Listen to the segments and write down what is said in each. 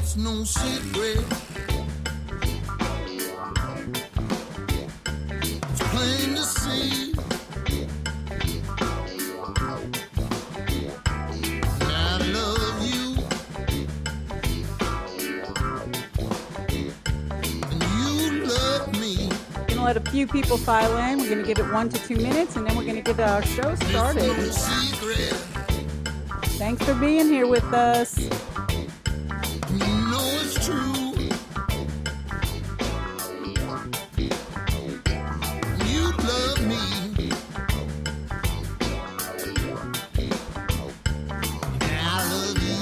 it's no secret. It's plain to see. I love you, and you love me. We're gonna let a few people file in. We're gonna give it 1 to 2 minutes, and then we're gonna get our show It's started. no secret. Thanks for being here with us. You know it's true. You love me. I love you.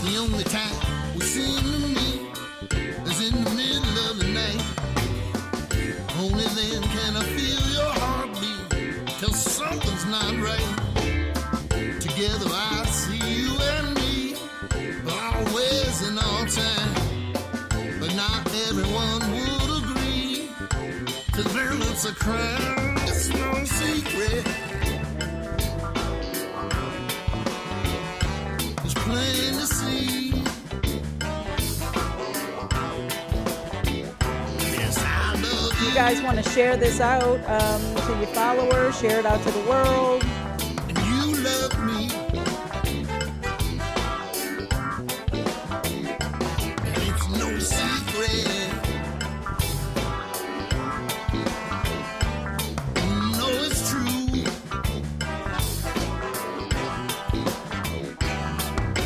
The only time we seem to meet is in the middle of the night. Only then can I feel your heartbeat. Till something's not right. Together I see you and me, always and all time. But not everyone would agree. To them it's a crime. It's no secret. It's plain to see. Yes, I love You you. guys want to share this out to your followers, share it out to the world. And you love me. And it's no secret. You know it's true.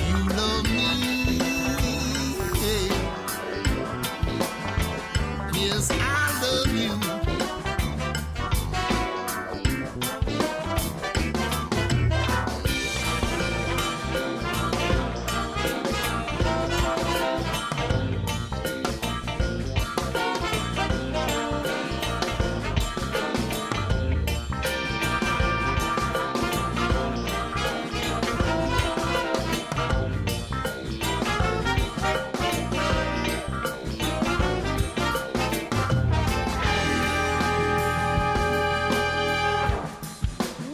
You love me. Yes, I love you.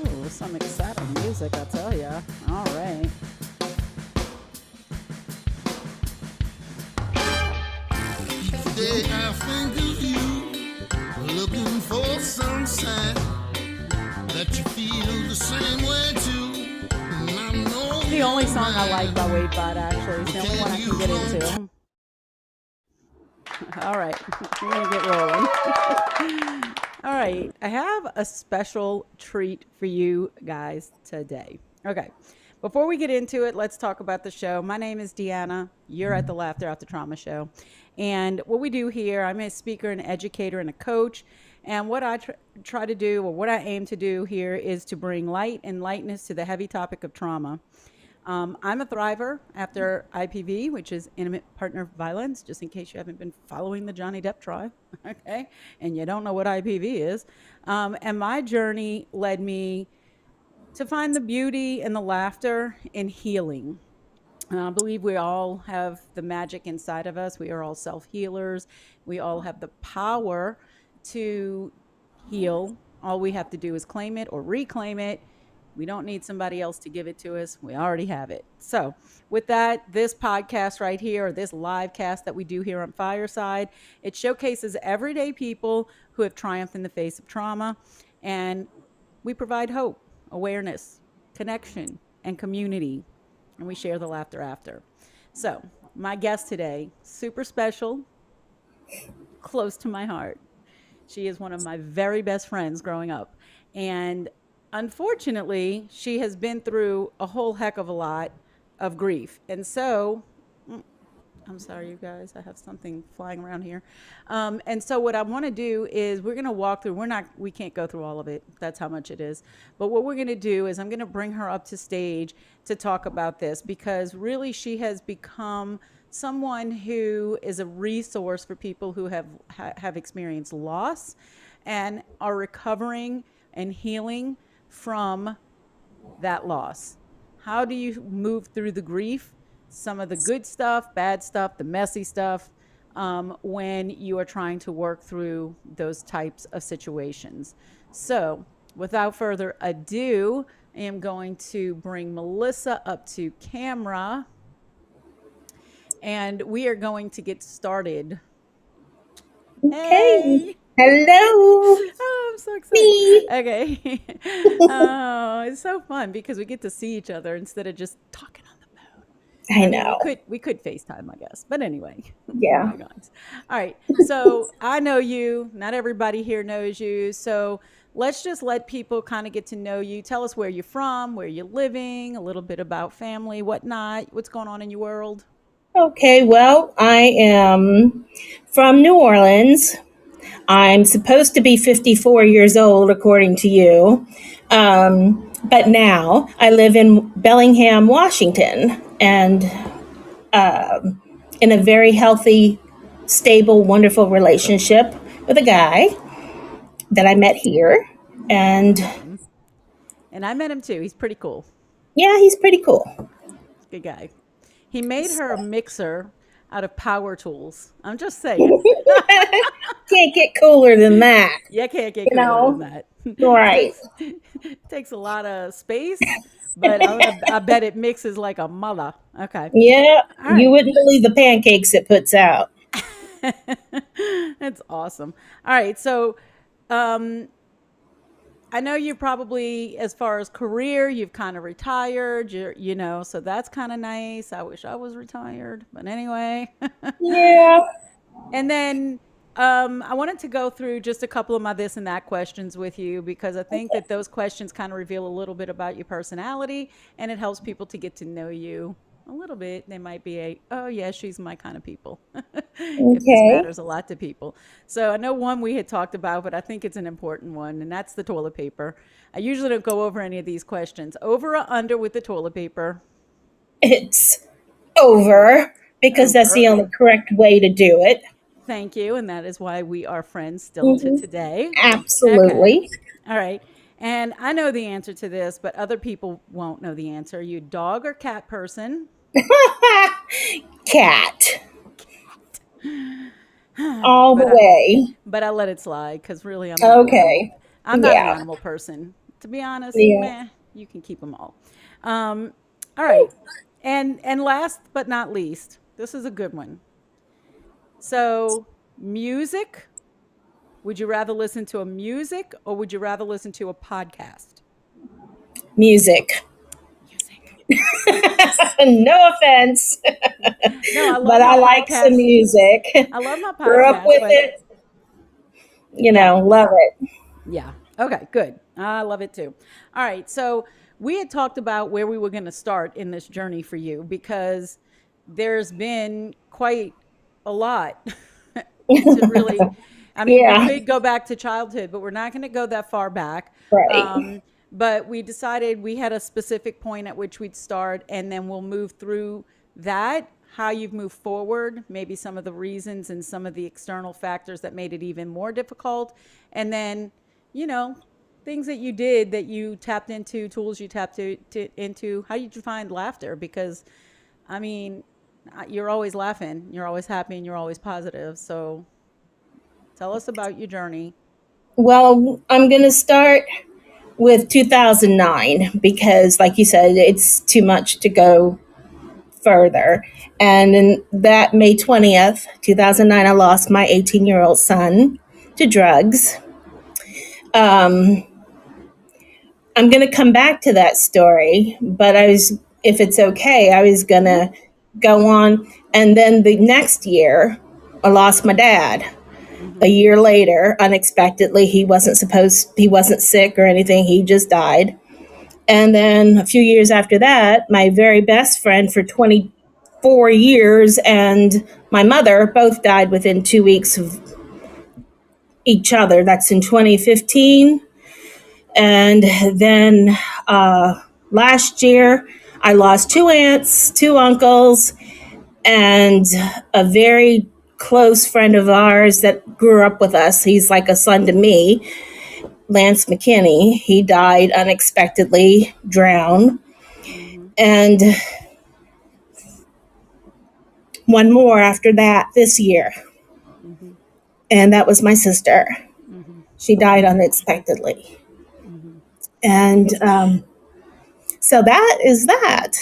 Ooh, some exciting music, I tell ya. All right. Each day I think of you, looking for some sign that you feel the same way too. And I know The only you're song I like mine. by Wade Bott, actually. It's the only one I can get into. All right, we're gonna get rolling. All right, I have a special treat for you guys today. Okay, before we get into it, let's talk about the show. My name is Deanna. You're at the Laughter After Trauma show. And what we do here, I'm a speaker, an educator, and a coach. And what I try to do, or what I aim to do here, is to bring light and lightness to the heavy topic of trauma. I'm a thriver after IPV, which is intimate partner violence, just in case you haven't been following the Johnny Depp trial, okay? And you don't know what IPV is. And my journey led me to find the beauty and the laughter in healing. I believe we all have the magic inside of us. We are all self healers. We all have the power to heal. All we have to do is claim it or reclaim it. We don't need somebody else to give it to us. We already have it. So, with that, this podcast right here, or this live cast that we do here on Fireside, it showcases everyday people who have triumphed in the face of trauma. And we provide hope, awareness, connection, and community. And we share the laughter after. So, my guest today, super special, close to my heart. She is one of my very best friends growing up. And unfortunately, she has been through a whole heck of a lot of grief. And so, I'm sorry, you guys, I have something flying around here. And so what I want to do is we're going to walk through, we can't go through all of it. That's how much it is. But what we're going to do is I'm going to bring her up to stage to talk about this, because really she has become someone who is a resource for people who have experienced loss and are recovering and healing from that loss. How do you move through the grief? Some of the good stuff, bad stuff, the messy stuff, when you are trying to work through those types of situations. So, without further ado, I am going to bring Melissa up to camera and we are going to get started. Okay. Hey! Hello, Oh, I'm so excited. me. Okay. Oh, it's so fun because we get to see each other instead of just talking on the phone. I I mean, we know. could we could FaceTime, I guess. But anyway, Yeah. bygones. All right. So I know you. Not everybody here knows you. So let's just let people kind of get to know you. Tell us where you're from, where you're living, a little bit about family, whatnot, what's going on in your world. Okay. Well, I am from New Orleans. I'm supposed to be 54 years old, according to you. But now I live in Bellingham, Washington, and in a very healthy, stable, wonderful relationship with a guy that I met here. And Awesome. And I met him too. He's pretty cool. yeah, he's pretty cool. Good guy. He made her a mixer out of power tools. I'm just saying. Can't get cooler than that, You can't get you cooler than know? that. Right. takes takes a lot of space, but I bet it mixes like a mother. Okay. Yeah, All you right. wouldn't believe the pancakes it puts out. That's awesome. All right. So, um, I know you probably, as far as career, you've kind of retired. So that's kind of nice. I wish I was retired, but anyway. Yeah. And then I wanted to go through just a couple of my this and that questions with you because I think that those questions kind of reveal a little bit about your personality and it helps people to get to know you a little bit. They might be oh, yeah, she's my kind of people, if this Okay. matters a lot to people. So I know one we had talked about, but I think it's an important one, and that's the toilet paper. I usually don't go over any of these questions. Over or under with the toilet paper? It's over because that's Over. the only Okay. correct way to do it. Thank you. And that is why we are friends still to Hmm. today. Okay. Absolutely. All right. And I know the answer to this, but other people won't know the answer. Are you dog or cat person? Cat. All the but I way. but I let it slide because really Okay. I'm not an Yeah. animal person. To be honest, Yeah. meh, you can keep them all. Um, all right. And last but not least, this is a good one. So music. Would you rather listen to a music or would you rather listen to a podcast? Music. Music. No offense, No, I love but my I like some podcast. music. I love my Grew up podcast, with but it, yeah, love it. yeah. Okay, good. I love it too. All right, so we had talked about where we were going to start in this journey for you because there's been quite a lot to really. I mean, we Yeah. could go back to childhood, but we're not going to go that far back. Right. Um, but we decided we had a specific point at which we'd start, and then we'll move through that, how you've moved forward, maybe some of the reasons and some of the external factors that made it even more difficult. And then, you know, things that you did that you tapped into, tools you tapped into. How did you find laughter? Because, I mean, you're always laughing, you're always happy, and you're always positive. So tell us about your journey. Well, I'm going to start with 2009 because, like you said, it's too much to go further. And in that May 20th, 2009, I lost my 18-year-old son to drugs. Um, I'm going to come back to that story, but if it's okay, I was going Mm-hmm. to go on. And then the next year, I lost my dad. A Mm-hmm. year later, unexpectedly, he wasn't sick or anything, he just died. And then a few years after that, my very best friend for 24 years and my mother both died within 2 weeks of each other. That's in 2015. And then last year, I lost two aunts, two uncles, and a very close friend of ours that grew up with us. He's like a son to me, Lance McKinney. He died unexpectedly, drowned. Mm-hmm. And one more after that this year. Mm-hmm. And that was my sister. Mm-hmm. She died unexpectedly. Mm-hmm. And It's So that is that.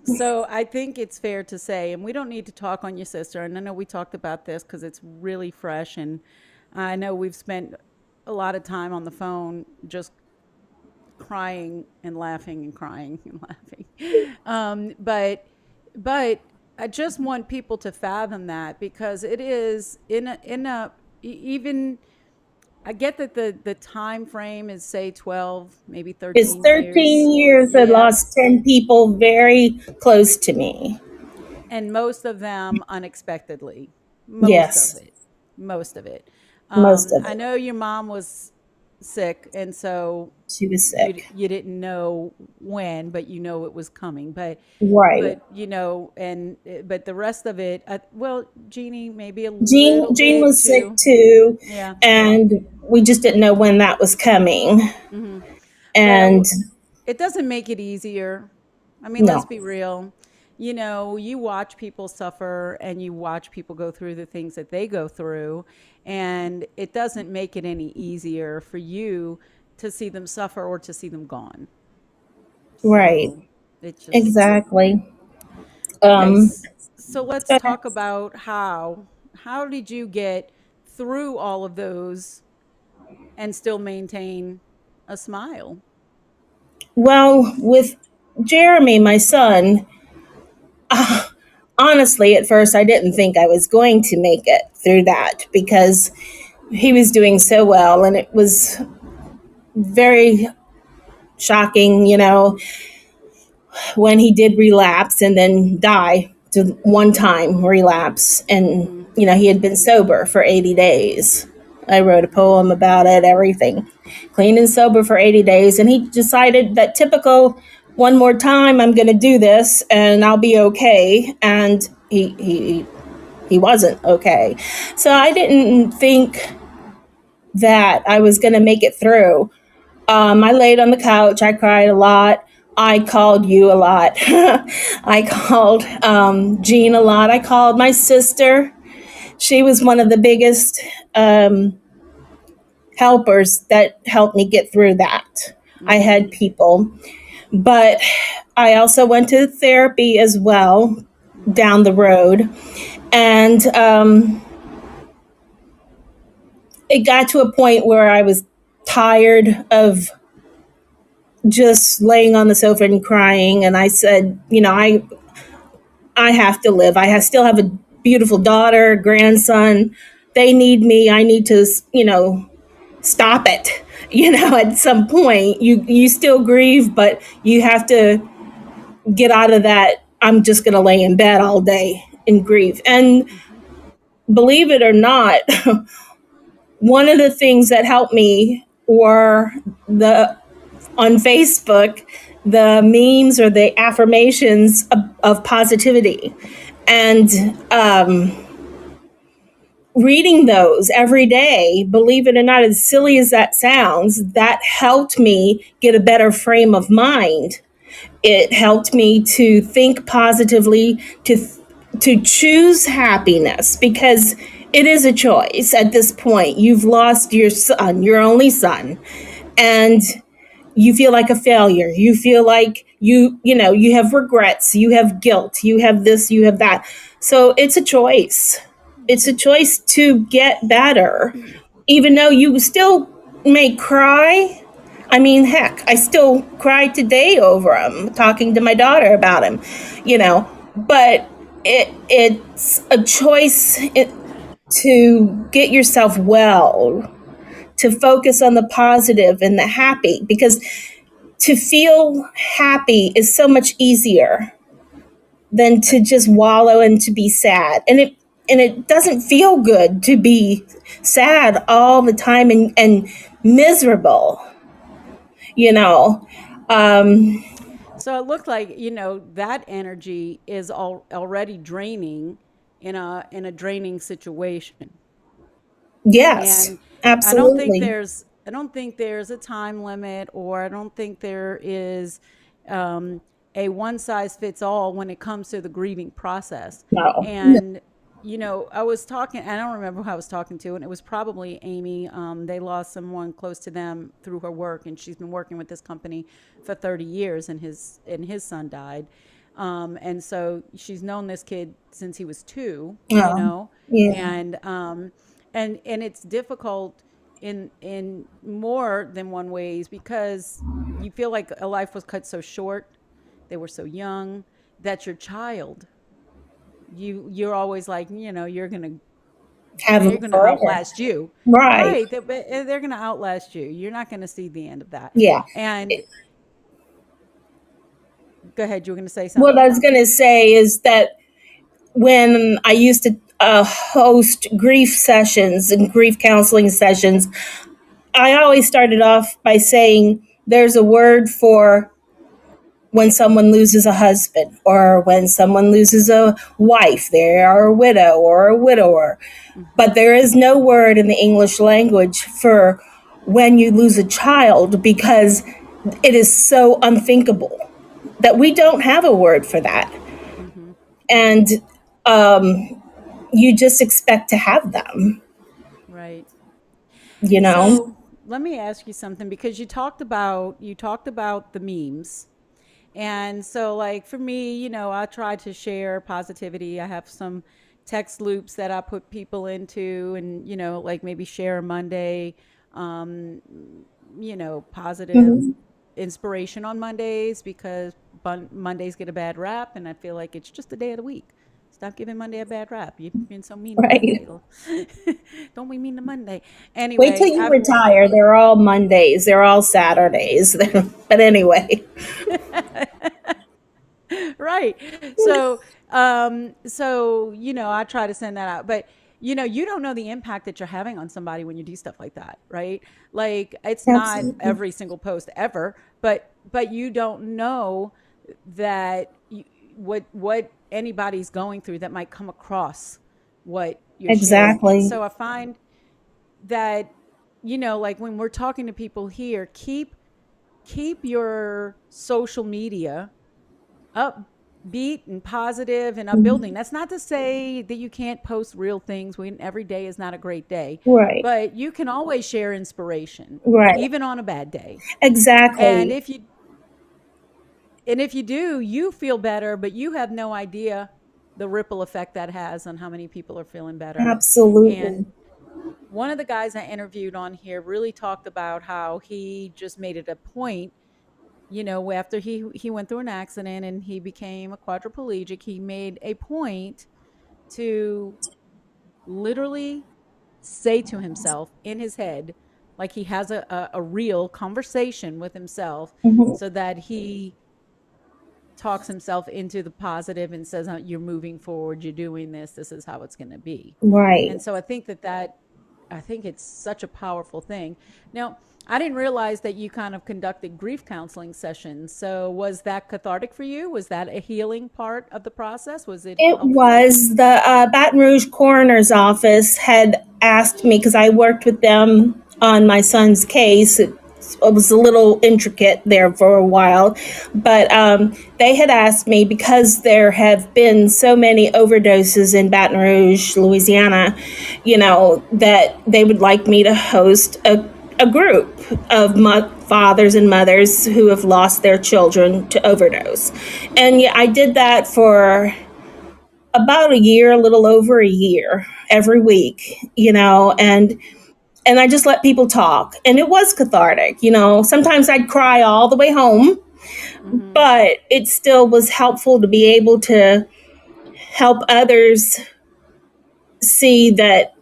So I think it's fair to say, and we don't need to talk on your sister. And I know we talked about this because it's really fresh, and I know we've spent a lot of time on the phone just crying and laughing and crying and laughing. But I just want people to fathom that because it is even. I get that the time frame is say 12, maybe It's 13 13 years. years. I Yeah. lost 10 people very close to me. And most of them unexpectedly. Most of Yes, it. Most of it. most of I it. know your mom was sick, and so She was sick. you didn't know when, but you know it was coming. Right. But you know, and but the rest of it, well, Jeannie maybe a Jean little Jean bit was sick too. too, Yeah. and we just didn't know when that was coming. Hmm. But And it doesn't make it easier. I mean, let's no, be real. You know, you watch people suffer and you watch people go through the things that they go through, and it doesn't make it any easier for you to see them suffer or to see them gone. right. So it just, Exactly. okay. Um, So let's talk about how did you get through all of those and still maintain a smile? well, with Jeremy, my son, honestly, at first I didn't think I was going to make it through that because he was doing so well, and it was very shocking, when he did relapse and then die to one time relapse. And, Hmm. he had been sober for 80 days. I wrote a poem about it, everything. Clean and sober for 80 days. And he decided that typical, one more time, I'm going to do this and I'll be okay. And he wasn't okay. So I didn't think that I was going to make it through. I laid on the couch. I cried a lot. I called you a lot. I called Jean a lot. I called my sister. She was one of the biggest um, helpers that helped me get through that. I Hmm. had people, but I also went to therapy as well down the road. And it got to a point where I was tired of just laying on the sofa and crying. And I said, I have to live. Still have a beautiful daughter, grandson. They need me. I need to, stop it. At some point, you still grieve, but you have to get out of that. I'm just going to lay in bed all day and grieve. And Hmm. believe it or not, one of the things that helped me were the on Facebook, the memes or the affirmations of positivity. And reading those every day, believe it or not, as silly as that sounds, that helped me get a better frame of mind. It helped me to think positively, to choose happiness, because it is a choice at this point. You've lost your son, your only son, and you feel like a failure. You feel like you have regrets, you have guilt, you have this, you have that. So it's a choice. It's a choice to get better, even though you still may cry. I mean, heck, I still cry today over him, talking to my daughter about him, but it's a choice to get yourself well, to focus on the positive and the happy, because to feel happy is so much easier than to just wallow and to be sad. And it doesn't feel good to be sad all the time and miserable, you know. Um, So it looked like, that energy is already draining in a draining situation. yes, And absolutely. I don't think there's a time limit, or I don't think there is um, a one size fits all when it comes to the grieving process. No. And I was talking, I don't remember who I was talking to, and it was probably Amy. They lost someone close to them through her work, and she's been working with this company for 30 years, and his son died. And so she's known this kid since he was two, Oh, yeah. and and it's difficult in more than one ways because you feel like a life was cut so short, they were so young, that your child, you're always like, Have they're them gonna forever. outlast you, Right. right? They're gonna outlast you. You're not gonna see the end of that. Yeah. And go ahead, you were gonna say What something. I was going to say is that when I used to host grief sessions and grief counseling sessions, I always started off by saying there's a word for when someone loses a husband or when someone loses a wife, they are a widow or a widower. But Hmm. there is no word in the English language for when you lose a child because it is so unthinkable that we don't have a word for that. Hmm. And you just expect to have them, Right. you know? So let me ask you something because you talked about the memes. And so, like, for me, I try to share positivity. I have some text loops that I put people into, and, like maybe share a Monday, um, positive Mhm. inspiration on Mondays because Mondays get a bad rap, and I feel like it's just a day of the week. Stop giving Monday a bad rap. You've been so mean to Right. Monday. Don't be mean to Monday. Wait till Anyway, you retire. They're all Mondays, they're all Saturdays. But anyway, right. So I try to send that out, but you don't know the impact that you're having on somebody when you do stuff like that, right? Like, it's not absolutely. every single post ever, but you don't know that what anybody's going through that might come across what you're sharing. And Exactly. so I find that, like when we're talking to people here, keep your social media upbeat and positive and upbuilding. Mhm. That's not to say that you can't post real things when every day is not a great day, Right. but you can always share inspiration, Right. even on a bad day. And Exactly. if you do, you feel better, but you have no idea the ripple effect that has on how many people are feeling better. Absolutely. And one of the guys I interviewed on here really talked about how he just made it a point, after he went through an accident and he became a quadriplegic, he made a point to literally say to himself in his head, like he has a real conversation with himself, Mhm. so that he talks himself into the positive and says, you're moving forward, you're doing this is how it's going to be. Right. And so I think it's such a powerful thing. Now, I didn't realize that you kind of conducted grief counseling sessions. So was that cathartic for you? Was that a healing part of the process? Was it It helpful? was the Baton Rouge coroner's office had asked me because I worked with them on my son's case. It was a little intricate there for a while, but they had asked me because there have been so many overdoses in Baton Rouge, Louisiana, that they would like me to host a group of fathers and mothers who have lost their children to overdose. And yeah, I did that for about a year, a little over a year, every week, and I just let people talk. And it was cathartic. Sometimes I'd cry all the way home, Mm-hmm. but it still was helpful to be able to help others see that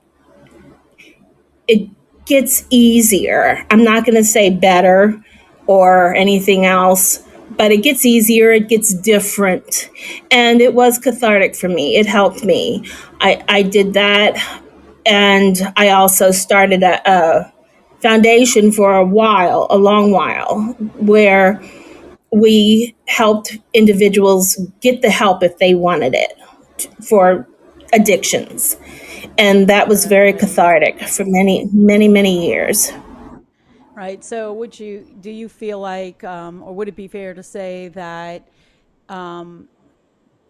it gets easier. I'm not going to say better or anything else, but it gets easier, it gets different. And it was cathartic for me. It helped me. I did that. And I also started a foundation for a long while, where we helped individuals get the help if they wanted it for addictions. And that was very Right. cathartic for many, many, many years. Right. So do you feel like, or would it be fair to say that, um,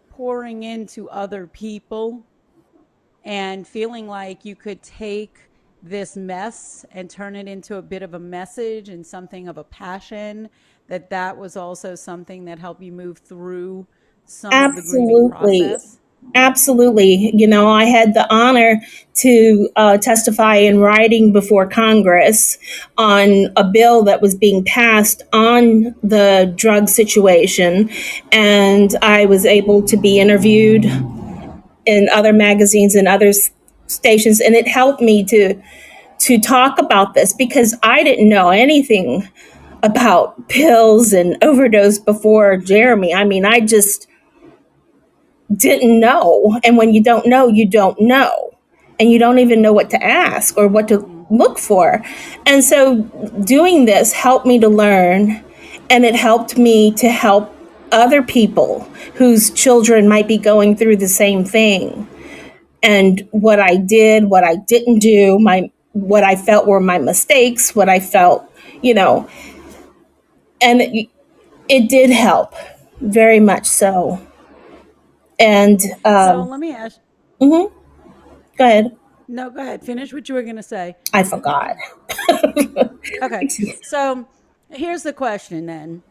pouring into other people and feeling like you could take this mess and turn it into a bit of a message and something of a passion, that was also something that helped you move through some of the grieving Absolutely. process. Absolutely. You know, I had the honor to testify in writing before Congress on a bill that was being passed on the drug situation. And I was able to be interviewed in other magazines and other stations. And it helped me to talk about this because I didn't know anything about pills and overdose before Jeremy. I mean, I just didn't know. And when you don't know, you don't know. And you don't even know what to ask or what to Mm. look for. And so doing this helped me to learn, and it helped me to help other people whose children might be going through the same thing. And what I did, what I didn't do, my what I felt were my mistakes, what I felt, you know, and it did help very much so. And So let me ask. mhm, go ahead. No, go ahead. Finish what you were going to say. I forgot. Okay. So here's the question then.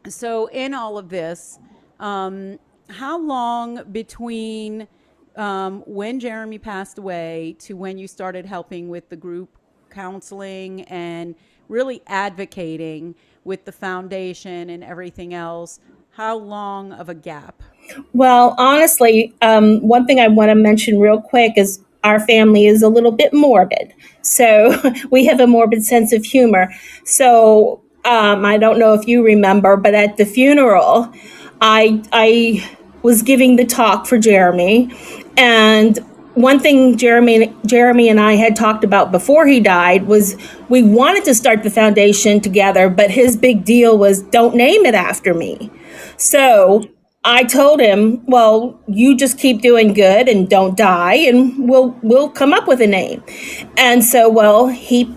So in all of this, um, how long between when Jeremy passed away to when you started helping with the group counseling and really advocating with the foundation and everything else? How long of a gap? Well, honestly, one thing I want to mention real quick is our family is a little bit morbid. So we have a morbid sense of humor. So I don't know if you remember, but at the funeral, I was giving the talk for Jeremy, and one thing Jeremy and I had talked about before he died was we wanted to start the foundation together, but his big deal was don't name it after me. So I told him, "Well, you just keep doing good and don't die, and we'll come up with a name." And so, well, he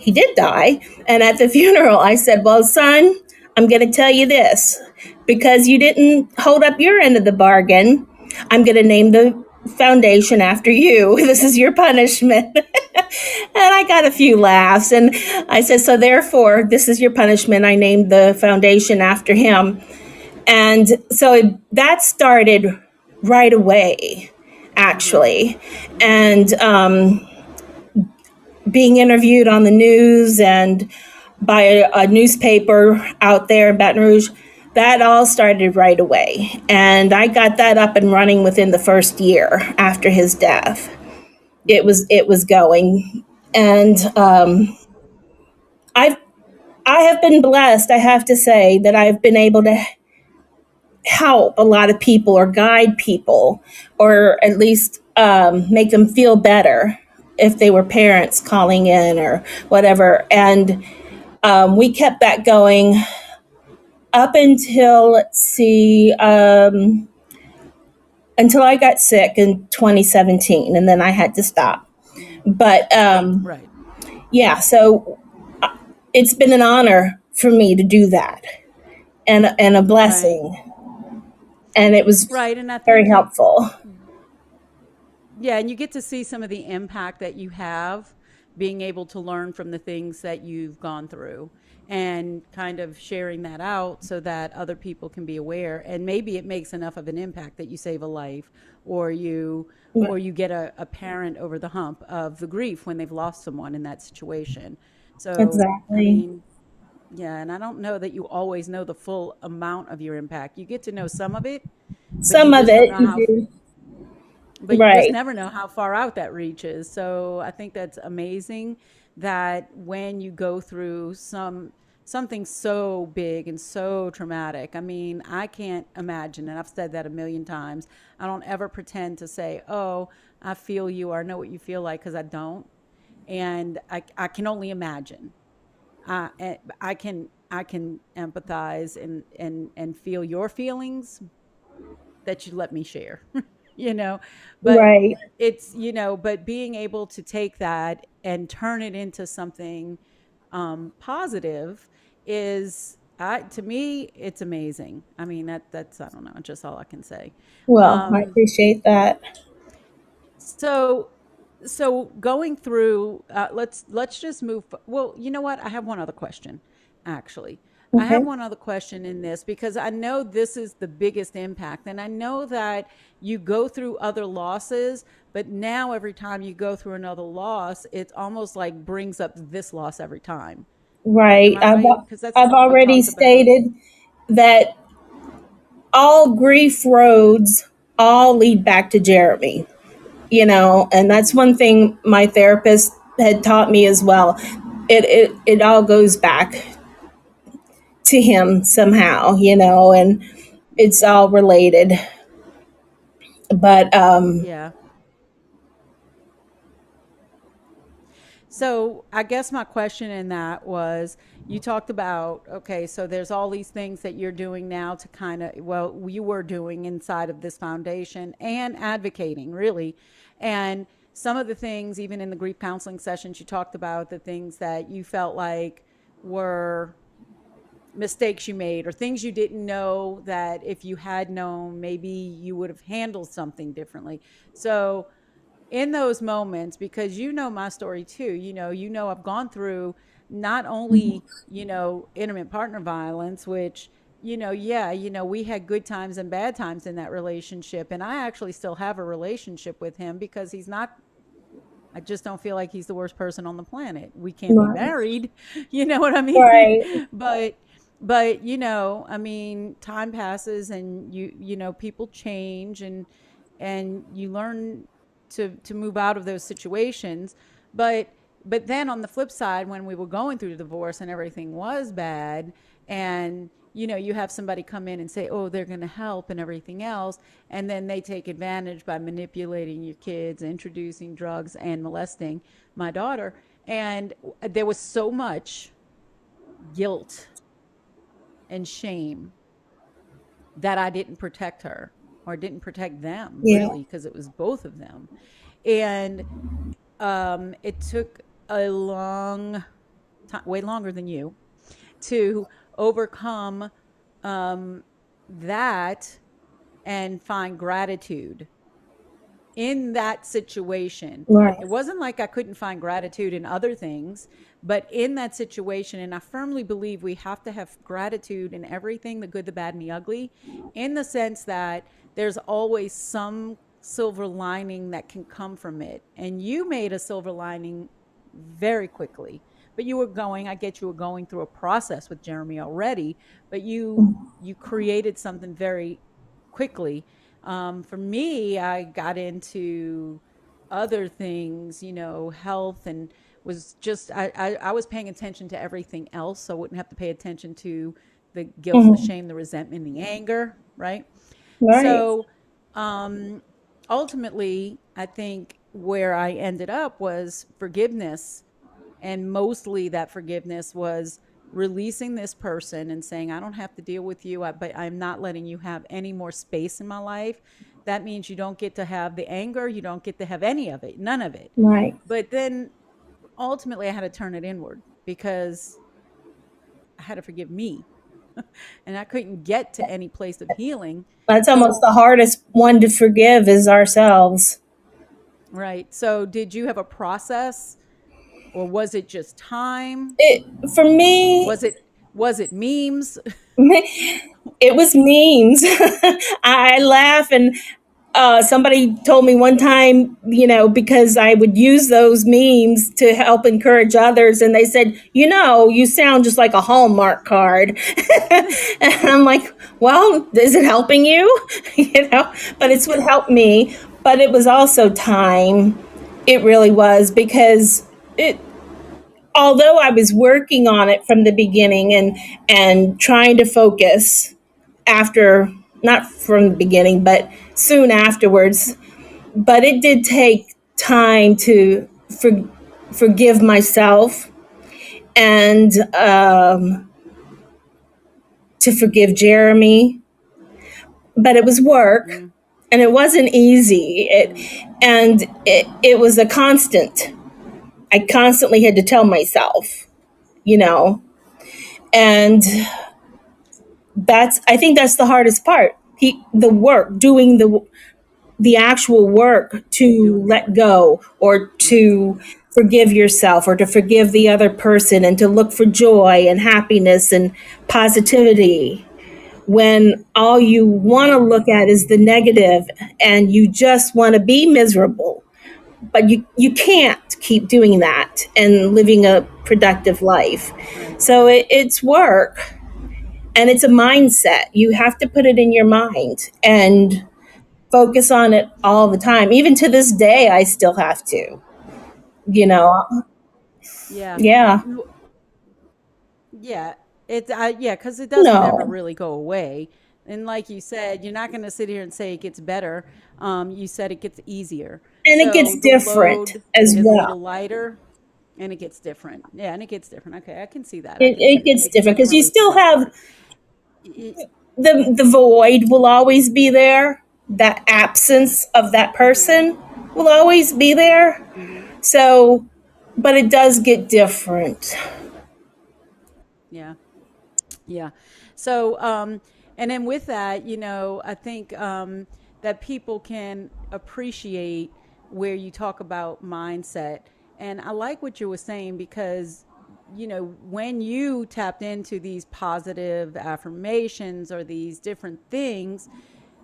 did die. And at the funeral, I said, "Well, son, I'm going to tell you this because you didn't hold up your end of the bargain. I'm going to name the foundation after you. This is your punishment." And I got a few laughs. And I said, "So therefore, this is your punishment. I named the foundation after him." And so that started right away, Mm-hmm. actually. And being interviewed on the news and by a newspaper out there in Baton Rouge, that all started right away. And I got that up and running within the first year after his death. It was going. And I've I have been blessed, I have to say, that I've been able to help a lot of people or guide people or at least make them feel better if they were parents calling in or whatever. And we kept that going up until, let's see, until I got sick in 2017, and then I had to stop. Mm. But Right. yeah, so it's been an honor for me to do that and a Right. blessing. And it was Right. And I very think you, helpful. yeah, and you get to see some of the impact that you have being able to learn from the things that you've gone through and kind of sharing that out so that other people can be aware, and maybe it makes enough of an impact that you save a life, or you get a parent over the hump of the grief when they've lost someone in that situation. So I Exactly. mean, yeah, and I don't know that you always know the full amount of your impact. You get to know some of it, but you Some of just don't it know you how, do. but you just Right. never know how far out that reaches. So I think that's amazing that when you go through something so big and so traumatic. I mean, I can't imagine, and I've said that a million times. I don't ever pretend to say, "Oh, I feel you," or "I know what you feel like," because I don't. And I can only imagine. I can empathize and feel your feelings that you let me share. you know but Right. but being able to take that and turn it into something positive is, to me, it's amazing. I mean, that's, I don't know, just all I can say. Well, I um appreciate that. So so going through let's just move well, you know what? I have one other question actually. I have Okay. one other question in this because I know this is the biggest impact and I know that you go through other losses, but now every time you go through another loss, it almost like brings up this loss every time. Am Right. I right? Because that's I've something we already talked about. stated that all grief roads all lead back to Jeremy, and that's Mhm. one thing my therapist had taught me as well. It all goes back to him somehow, and it's all related. But Yeah. So I guess my question in that was you talked about, okay, so there's all these things that you're doing now to kind of, well, you were doing inside of this foundation and advocating, really. And some of the things, even in the grief counseling sessions, you talked about the things that you felt like were mistakes you made or things you didn't know that if you had known, maybe you would have handled something differently. So, in those moments, because you know my story too, I've gone through not only, intimate partner violence, which, yeah, we had good times and bad times in that relationship. And I actually still have a relationship with him because he's not, I just don't feel like he's the worst person on the planet. We can't be right, married, you know what I mean? right, but I mean, time passes and people change and you learn to move out of those situations. But then on the flip side, when we were going through the divorce and everything was bad, and you have somebody come in and say, oh, they're going to help and everything else, and then they take advantage by manipulating your kids, introducing drugs, and molesting my daughter. And there was so much guilt and shame that I didn't protect her or didn't protect them, yeah, really, because it was both of them. And it took a long time, way longer than you, to overcome um, that and find gratitude in that situation. right, It wasn't like I couldn't find gratitude in other things, but in that situation, and I firmly believe we have to have gratitude in everything, the good, the bad, and the ugly, in the sense that there's always some silver lining that can come from it. And you made a silver lining very quickly. But I get you were going through a process with Jeremy already, but you created something very quickly. For me, I got into other things, health, and was just I was paying attention to everything else, so I wouldn't have to pay attention to the guilt, the mhm, shame, the resentment, the anger, right? right. So ultimately, I think where I ended up was forgiveness. And mostly that forgiveness was releasing this person and saying, I don't have to deal with you, but I'm not letting you have any more space in my life. That means you don't get to have the anger. You don't get to have any of it, none of it. Right. But then ultimately, I had to turn it inward because I had to forgive me. And I couldn't get to any place of healing. That's almost So, the hardest one to forgive is ourselves. right. So, did you have a process or was it just time? It for me, Was it was it memes? it was memes. I laugh, and somebody told me one time, because I would use those memes to help encourage others, and they said, you sound just like a Hallmark card. And I'm like, well, is it helping you? But it's what helped me. But it was also time. It really was because it although I was working on it from the beginning and trying to focus after, not from the beginning, but soon afterwards, but it did take time to forgive myself and to forgive Jeremy. But it was work Mm, and it wasn't easy. mm, It was a constant. I constantly had to tell myself, you know, and I think that's the hardest part. The work, doing the actual work to Doing the let work. go or to forgive yourself or to forgive the other person and to look for joy and happiness and positivity when all you want to look at is the negative and you just want to be miserable. But you can't keep doing that and living a productive life. Right. So it's work and it's a mindset. You have to put it in your mind and focus on it all the time. Even to this day, I still have to, you know, Yeah. yeah, W- Yeah. Yeah, because it doesn't ever no. really go away. And like you said, you're not going to sit here and say it gets better. You said it gets easier. And it gets So the different load as is a well. little lighter and it gets different. Yeah, and it gets different. Okay, I can see that. I It, can see it that. gets I different can because you relate to still that have part. Y- the void will always be there. That absence of that mhm, person will always be there. mhm. So, but it does get different. Yeah. Yeah. So, and then with that, I think that people can appreciate where you talk about mindset. And I like what you were saying because, when you tapped into these positive affirmations or these different things,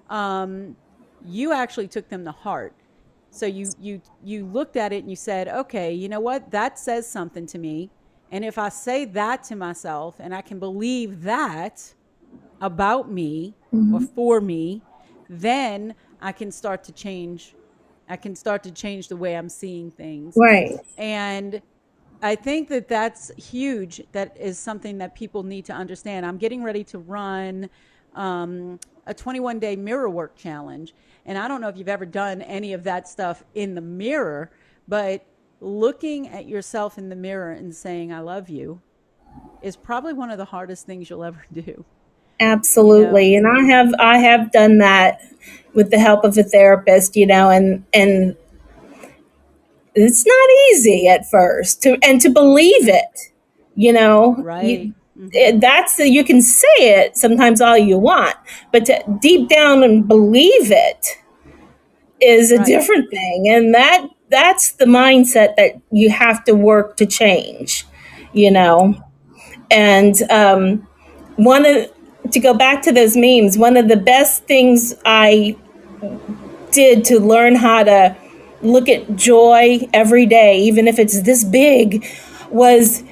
um, you actually took them to heart. So you looked at it and you said, okay, you know what? That says something to me. And if I say that to myself and I can believe that about me or Mhm. for me, then I can start to change. I can start to change the way I'm seeing things. Right. And I think that that's huge. That is something that people need to understand. I'm getting ready to run a 21-day mirror work challenge. And I don't know if you've ever done any of that stuff in the mirror, but looking at yourself in the mirror and saying, I love you is probably one of the hardest things you'll ever do. You know? Absolutely. And I have done that with the help of a therapist, and it's not easy at first to believe Right. it. You know, Right. you Mm-hmm. it, that's you can say it sometimes all you want, but to deep down and believe it is a Right. different thing, and that's the mindset that you have to work to change. You know, and one of to go back to those memes, one of the best things I did to learn how to look at joy every day, even if it's this big, was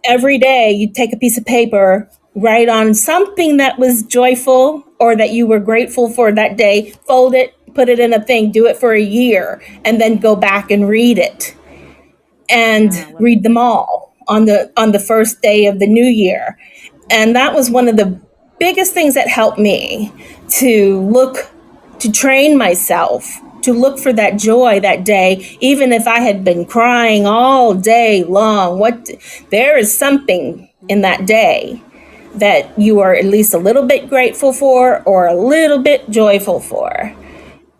every day you take a piece of paper, write on something that was joyful or that you were grateful for that day, fold it, put it in a thing, do it for a year, and then go back and read it and Ah, I love it. read them all on the first day of the new year. And that was one of the biggest things that helped me to look to train myself to look for that joy that day, even if I had been crying all day long. What there is something in Mm-hmm. that day that you are at least a little bit grateful for or a little bit joyful for.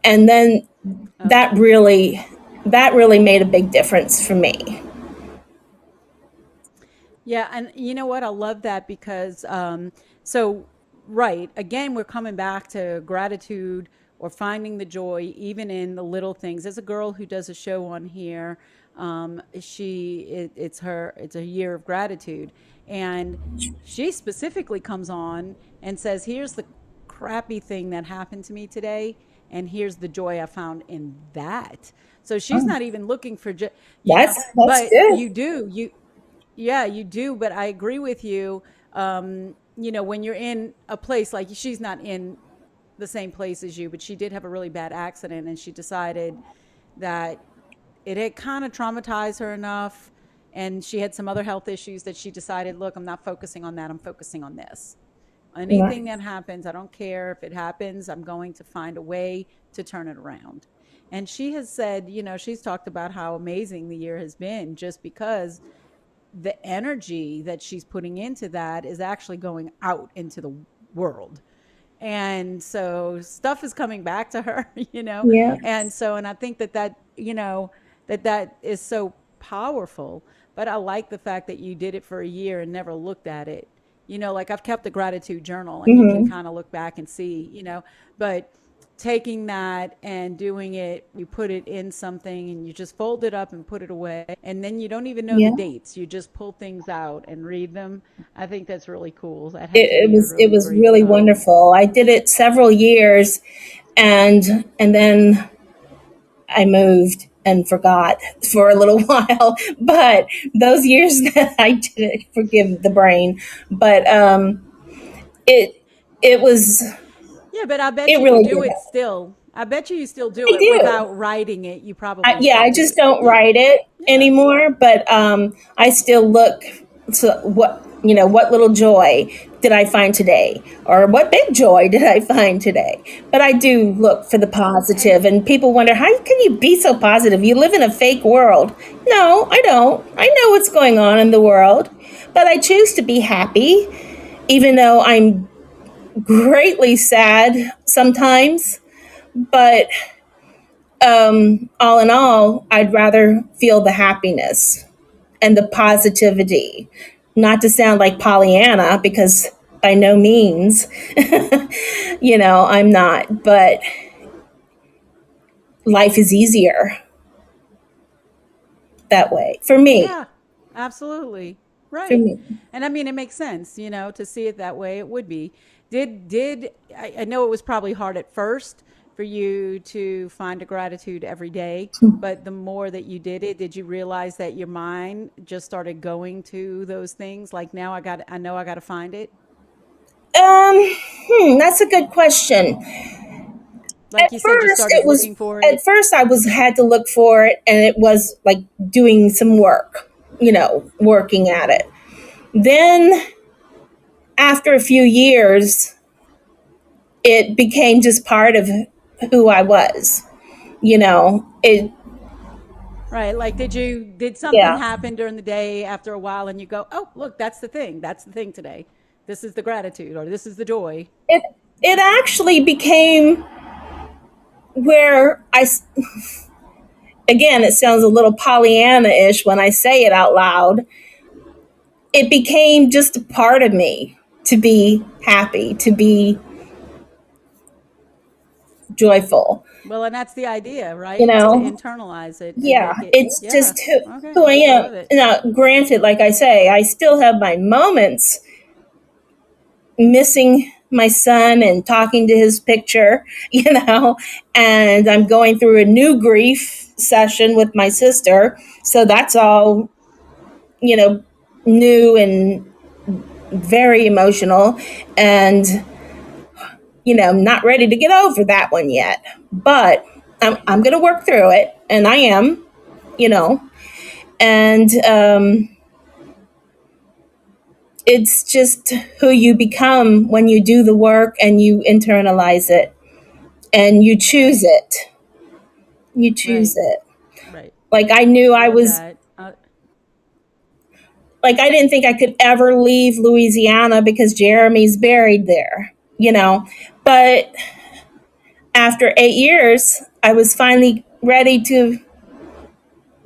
And then that Okay. really that really made a big difference for me. Yeah, and you know what? I love that because so right, again, we're coming back to gratitude or finding the joy even in the little things. There's a girl who does a show on here. It's a year of gratitude, and she specifically comes on and says, "Here's the crappy thing that happened to me today, and here's the joy I found in that." So she's Oh, not even looking for, that's but good. you do you yeah, you do, but I agree with you. When you're in a place like she's not in the same place as you, but she did have a really bad accident and she decided that it had kind of traumatized her enough and she had some other health issues that she decided, look, I'm not focusing on that. I'm focusing on this. Anything Right. that happens, I don't care if it happens, I'm going to find a way to turn it around. And she has said, she's talked about how amazing the year has been just because the energy that she's putting into that is actually going out into the world. And so stuff is coming back to her, Yeah. and I think that is so powerful. But I like the fact that you did it for a year and never looked at it. Like I've kept a gratitude journal and you can Hmm. kind of look back and see, but taking that and doing it, you put it in something and you just fold it up and put it away. And then you don't even know the Yeah. dates. You just pull things out and read them. I think that's really cool. That had to It be a was it really was great really wonderful. I did it several years, and then I moved and forgot for a little while. But those years that I did it, forgive the brain, but it it was Yeah, but I bet it you really do did it help. still. I bet you still do I it without do. writing it. You probably Yeah, still I do just it. don't Yeah. write it Yeah. anymore, but I still look to what little joy did I find today, or what big joy did I find today. But I do look for the And positive, and people wonder, how can you be so positive? You live in a fake world. No, I don't. I know what's going on in the world, but I choose to be happy, even though I'm greatly sad sometimes. But all in all, I'd rather feel the happiness and the positivity. Not to sound like Pollyanna, because by no means, I'm not, but life is easier that way for me. yeah, absolutely. For Right. me. And I mean, it makes sense, to see it that way. It would be. I know it was probably hard at first for you to find a gratitude every day, but the more that you did it, did you realize that your mind just started going to those things? Like now I know I got to find it. That's a good question. Like you said, you started looking for At it. first I was had to look for it, and it was like doing some work, working at it. Then after a few years, it became just part of who I was. It, Right. Like, did something yeah, happen during the day after a while and you go, oh, look, that's the thing. That's the thing today. This is the gratitude or this is the joy. it, it actually became where again, it sounds a little Pollyanna ish when I say it out loud. It became just a part of me to be happy, to be joyful. Well, and that's the idea, You right? Is to know, internalize it and yeah, make it, it's yeah. just Okay. who I I am. love it. Now, granted, like I say, I still have my moments missing my son and talking to his picture, and I'm going through a new grief session with my sister. So that's all, you know, new and very emotional. And, I'm not ready to get over that one yet. But I'm going to work through it. And I am, you know, and it's just who you become when you do the work and you internalize it and you choose it. You choose Right. it. Right. Like I knew I I love was that. like I didn't think I could ever leave Louisiana because Jeremy's buried there, But after 8 years, I was finally ready to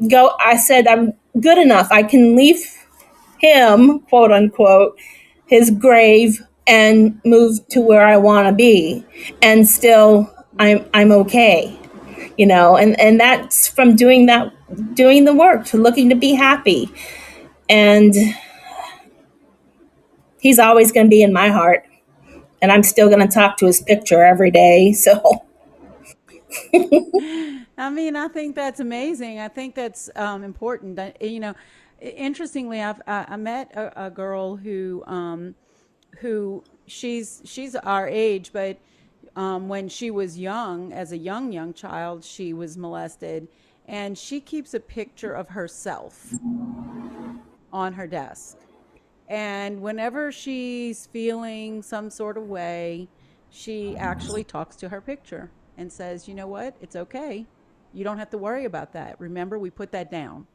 go. I said, I'm good enough. I can leave him, quote unquote, his grave and move to where I want to be. And still I'm okay, and that's from doing the work, to looking to be happy. And he's always going to be in my heart, and I'm still going to talk to his picture every day. So, I mean, I think that's amazing. I think that's important. Interestingly, I met a girl who she's our age, but when she was young, as a young child, she was molested, and she keeps a picture of herself on her desk. And whenever she's feeling some sort of way, she actually talks to her picture and says, you know what? It's okay. You don't have to worry about that. Remember, we put that down.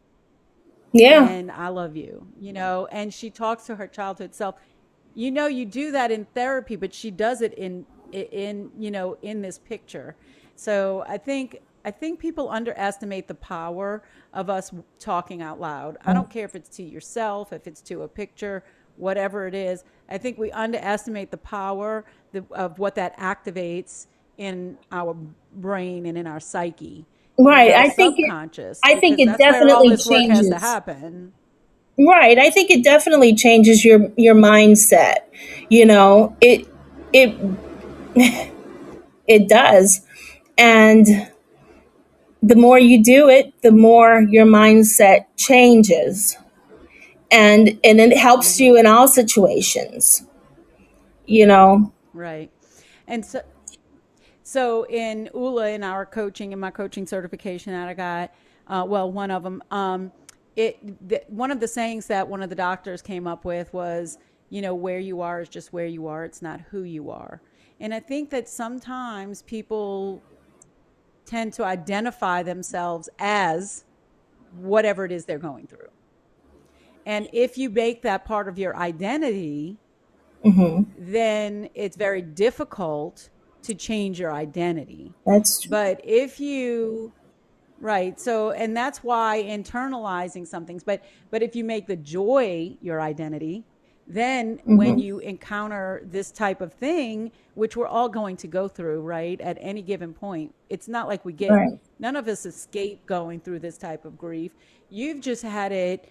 yeah, And I love you, and she talks to her childhood self. You do that in therapy, but she does it in this picture. So I think people underestimate the power of us talking out loud. I don't care if it's to yourself, if it's to a picture, whatever it is. I think we underestimate the power of what that activates in our brain and in our psyche and in Right. our subconscious, I think because it that's where all definitely this work has to changes. happen. Right. I think it definitely changes your mindset. You know, it it does. And the more you do it, the more your mindset changes. And it helps Hmm. you in all situations, you know. Right. And so in ULA, in our coaching, in my coaching certification that I got, well, one of them, one of the sayings that one of the doctors came up with was, where you are is just where you are. It's not who you are. And I think that sometimes people tend to identify themselves as whatever it is they're going through. And if you make that part of your identity, Hmm. then it's very difficult to change your identity. That's true. But if you right, so and that's why internalizing some things, but if you make the joy your identity, then when Hmm. you encounter this type of thing, which we're all going to go through, right, at any given point, it's not like Right. none of us escape going through this type of grief. You've just had it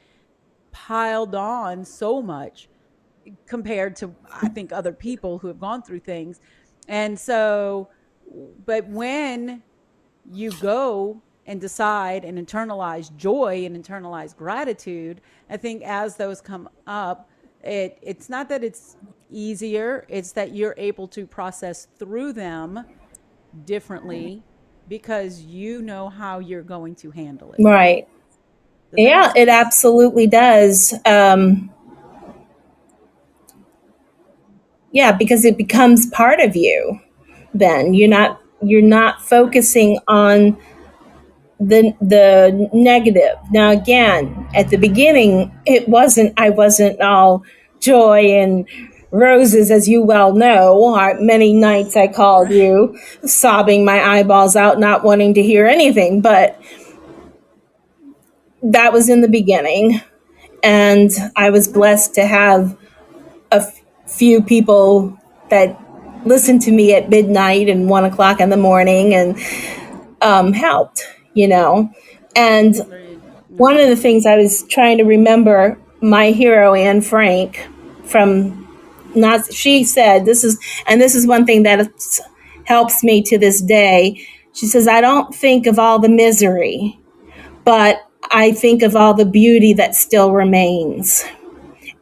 piled on so much compared to, I think, other people who have gone through things. And so, but when you go and decide and internalize joy and internalize gratitude, I think as those come up, it's not that it's easier, it's that you're able to process through them differently because you know how you're going to handle it. Right. Does that make Yeah, it sense? absolutely does. Yeah, because it becomes part of you. Then you're not focusing on the negative. Now again, at the beginning, I wasn't all joy and roses, as you well know. Many nights I called Right. you, sobbing my eyeballs out, not wanting to hear anything. But that was in the beginning, and I was Right. blessed to have few people that listened to me at midnight and 1 o'clock in the morning and helped, you know. And Right. one Right. of the things I was trying to remember, my hero Anne Frank from not she said this is one thing that helps me to this day. She says, I don't think of all the misery, but I think of all the beauty that still remains.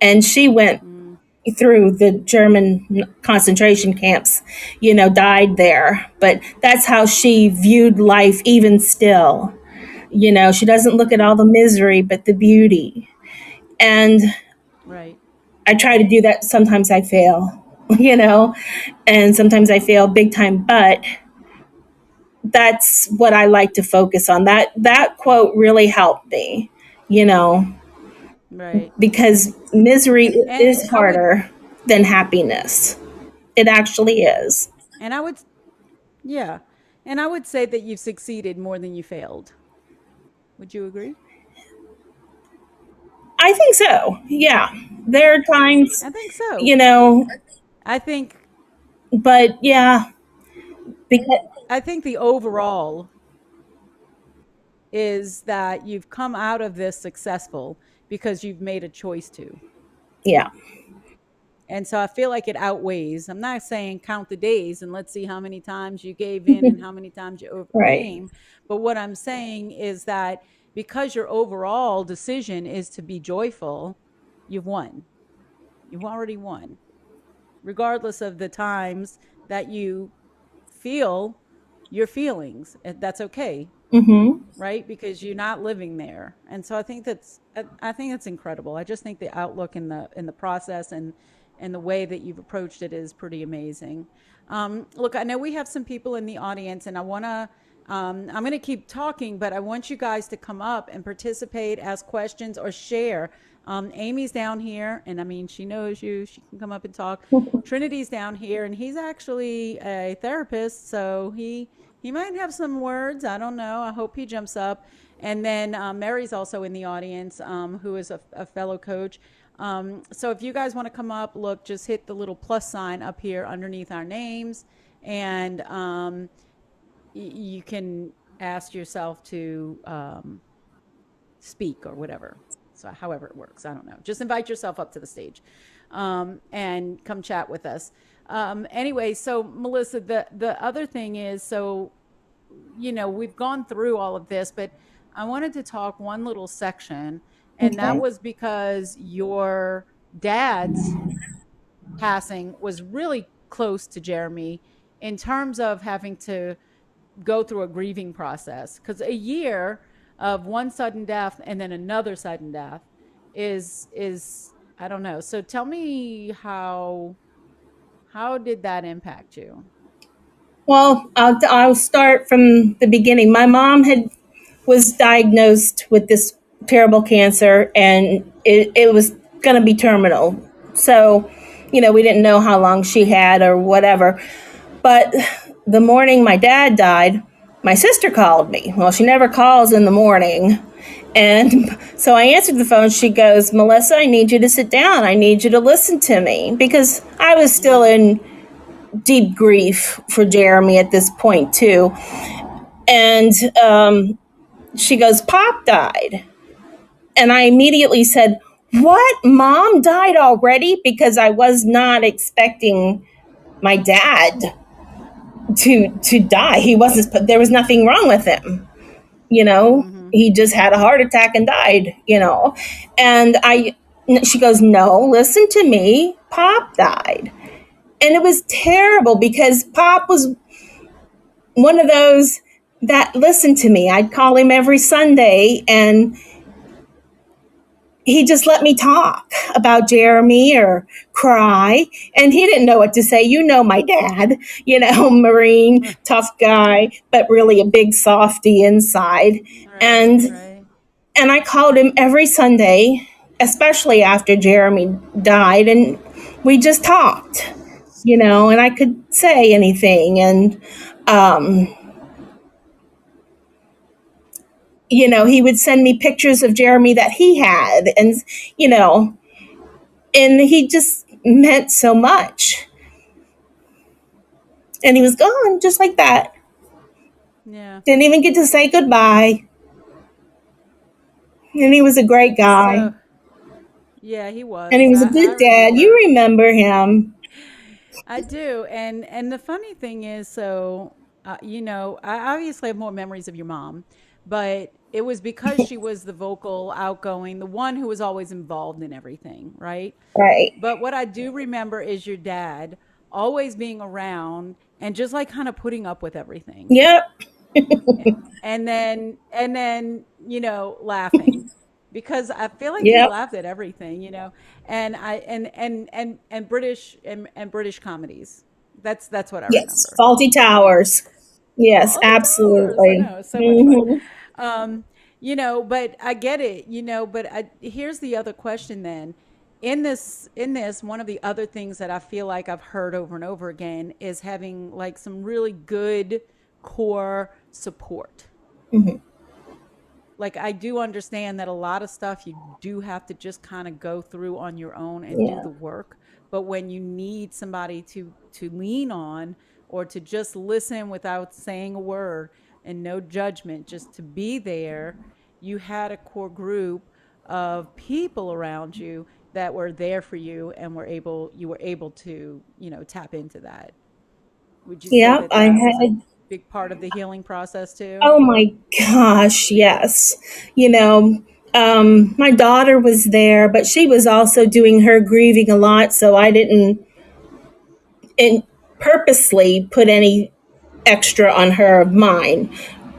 And she went Mm, through the German concentration camps, died there. But that's how she viewed life even still. She doesn't look at all the misery, but the beauty. And right. I try to do that. Sometimes I fail, you know, and sometimes I fail big time, but that's what I like to focus on. That quote really helped me, you know, Right. because misery And is I would harder than happiness. It actually is. and I would yeah. And I would say that you've succeeded more than you failed. Would you agree? I think so. Yeah. There are times, I think so. you know, I think but yeah, because I think the overall is that you've come out of this successful because you've made a choice to. yeah. And so I feel like it outweighs. I'm not saying count the days and let's see how many times you gave in and how many times you Right. overcame. But what I'm saying is that because your overall decision is to be joyful, you've won. You've already won, regardless of the times that you feel your feelings. That's okay, Mhm. right? Because you're not living there. And so I think that's incredible. I just think the outlook in the process and the way that you've approached it is pretty amazing. Look, I know we have some people in the audience, and I'm going to keep talking, but I want you guys to come up and participate, ask questions, or share. Amy's down here, and I mean, she knows you. She can come up and talk. Trinity's down here, and he's actually a therapist, so he might have some words. I don't know. I hope he jumps up. And then Mary's also in the audience, who is a fellow coach. So if you guys want to come up, look, just hit the little plus sign up here underneath our names, and you can ask yourself to speak or whatever. So, however it works, I don't know. Just invite yourself up to the stage and come chat with us. Anyway, so Melissa, the other thing is, so we've gone through all of this, but I wanted to talk one little section, and that Okay. was because your dad's passing was really close to Jeremy in terms of having to go through a grieving process, because a year of one sudden death and then another sudden death is I don't know. So tell me how did that impact you? Well, I'll start from the beginning. My mom was diagnosed with this terrible cancer, and it was going to be terminal. So, we didn't know how long she had or whatever. But the morning my dad died, my sister called me. Well, she never calls in the morning. And so I answered the phone. She goes, Melissa, I need you to sit down. I need you to listen to me, because I was still Mm-hmm. in deep grief for Jeremy at this point, too. And she goes, Pop died. And I immediately said, What? Mom died already? Because I was not expecting my dad to die. He wasn't, there was nothing wrong with him. you know Mm-hmm. he just had a heart attack and died. And she goes, no, listen to me, Pop died. And it was terrible, because Pop was one of those that listened to me. I'd call him every Sunday, and he just let me talk about Jeremy or cry. And he didn't know what to say. My dad, Marine, tough guy, but really a big softy inside. Right, And right. I called him every Sunday, especially after Jeremy died, and we just talked, and I could say anything. And um, he would send me pictures of Jeremy that he had, you know, and he just meant so much. And he was gone just like that. Yeah. Didn't even get to say goodbye. And he was a great guy. So yeah, he And he was. was a I good dad. You remember. remember him. I do. And the funny thing is, so I obviously have more memories of your mom, but it was because she was the vocal, outgoing, the one who was always involved in everything, right? Right. But what I do remember is your dad always being around and just like kind of putting up with everything. Yep. And then laughing, because I feel like he Yep. laughed at everything, and I and British comedies. That's what I Yes. remember. Faulty Towers. Yes, All the towers, I absolutely. know, so much fun. Hmm. um but I get it, but here's the other question then. In this, one of the other things that I feel like I've heard over and over again is having like some really good core support. Like, I do understand that a lot of stuff you do have to just kind of go through on your own and do Yeah. the work. But when you need somebody to lean on, or to just listen without saying a word and no judgment, just to be there, you had a core group of people around you that were there for you and you were able to, tap into that. Would you say Yep. that I that was a had, big part of the healing process too? oh my gosh, yes. My daughter was there, but she was also doing her grieving a lot. So I didn't purposely put any extra on her of mine.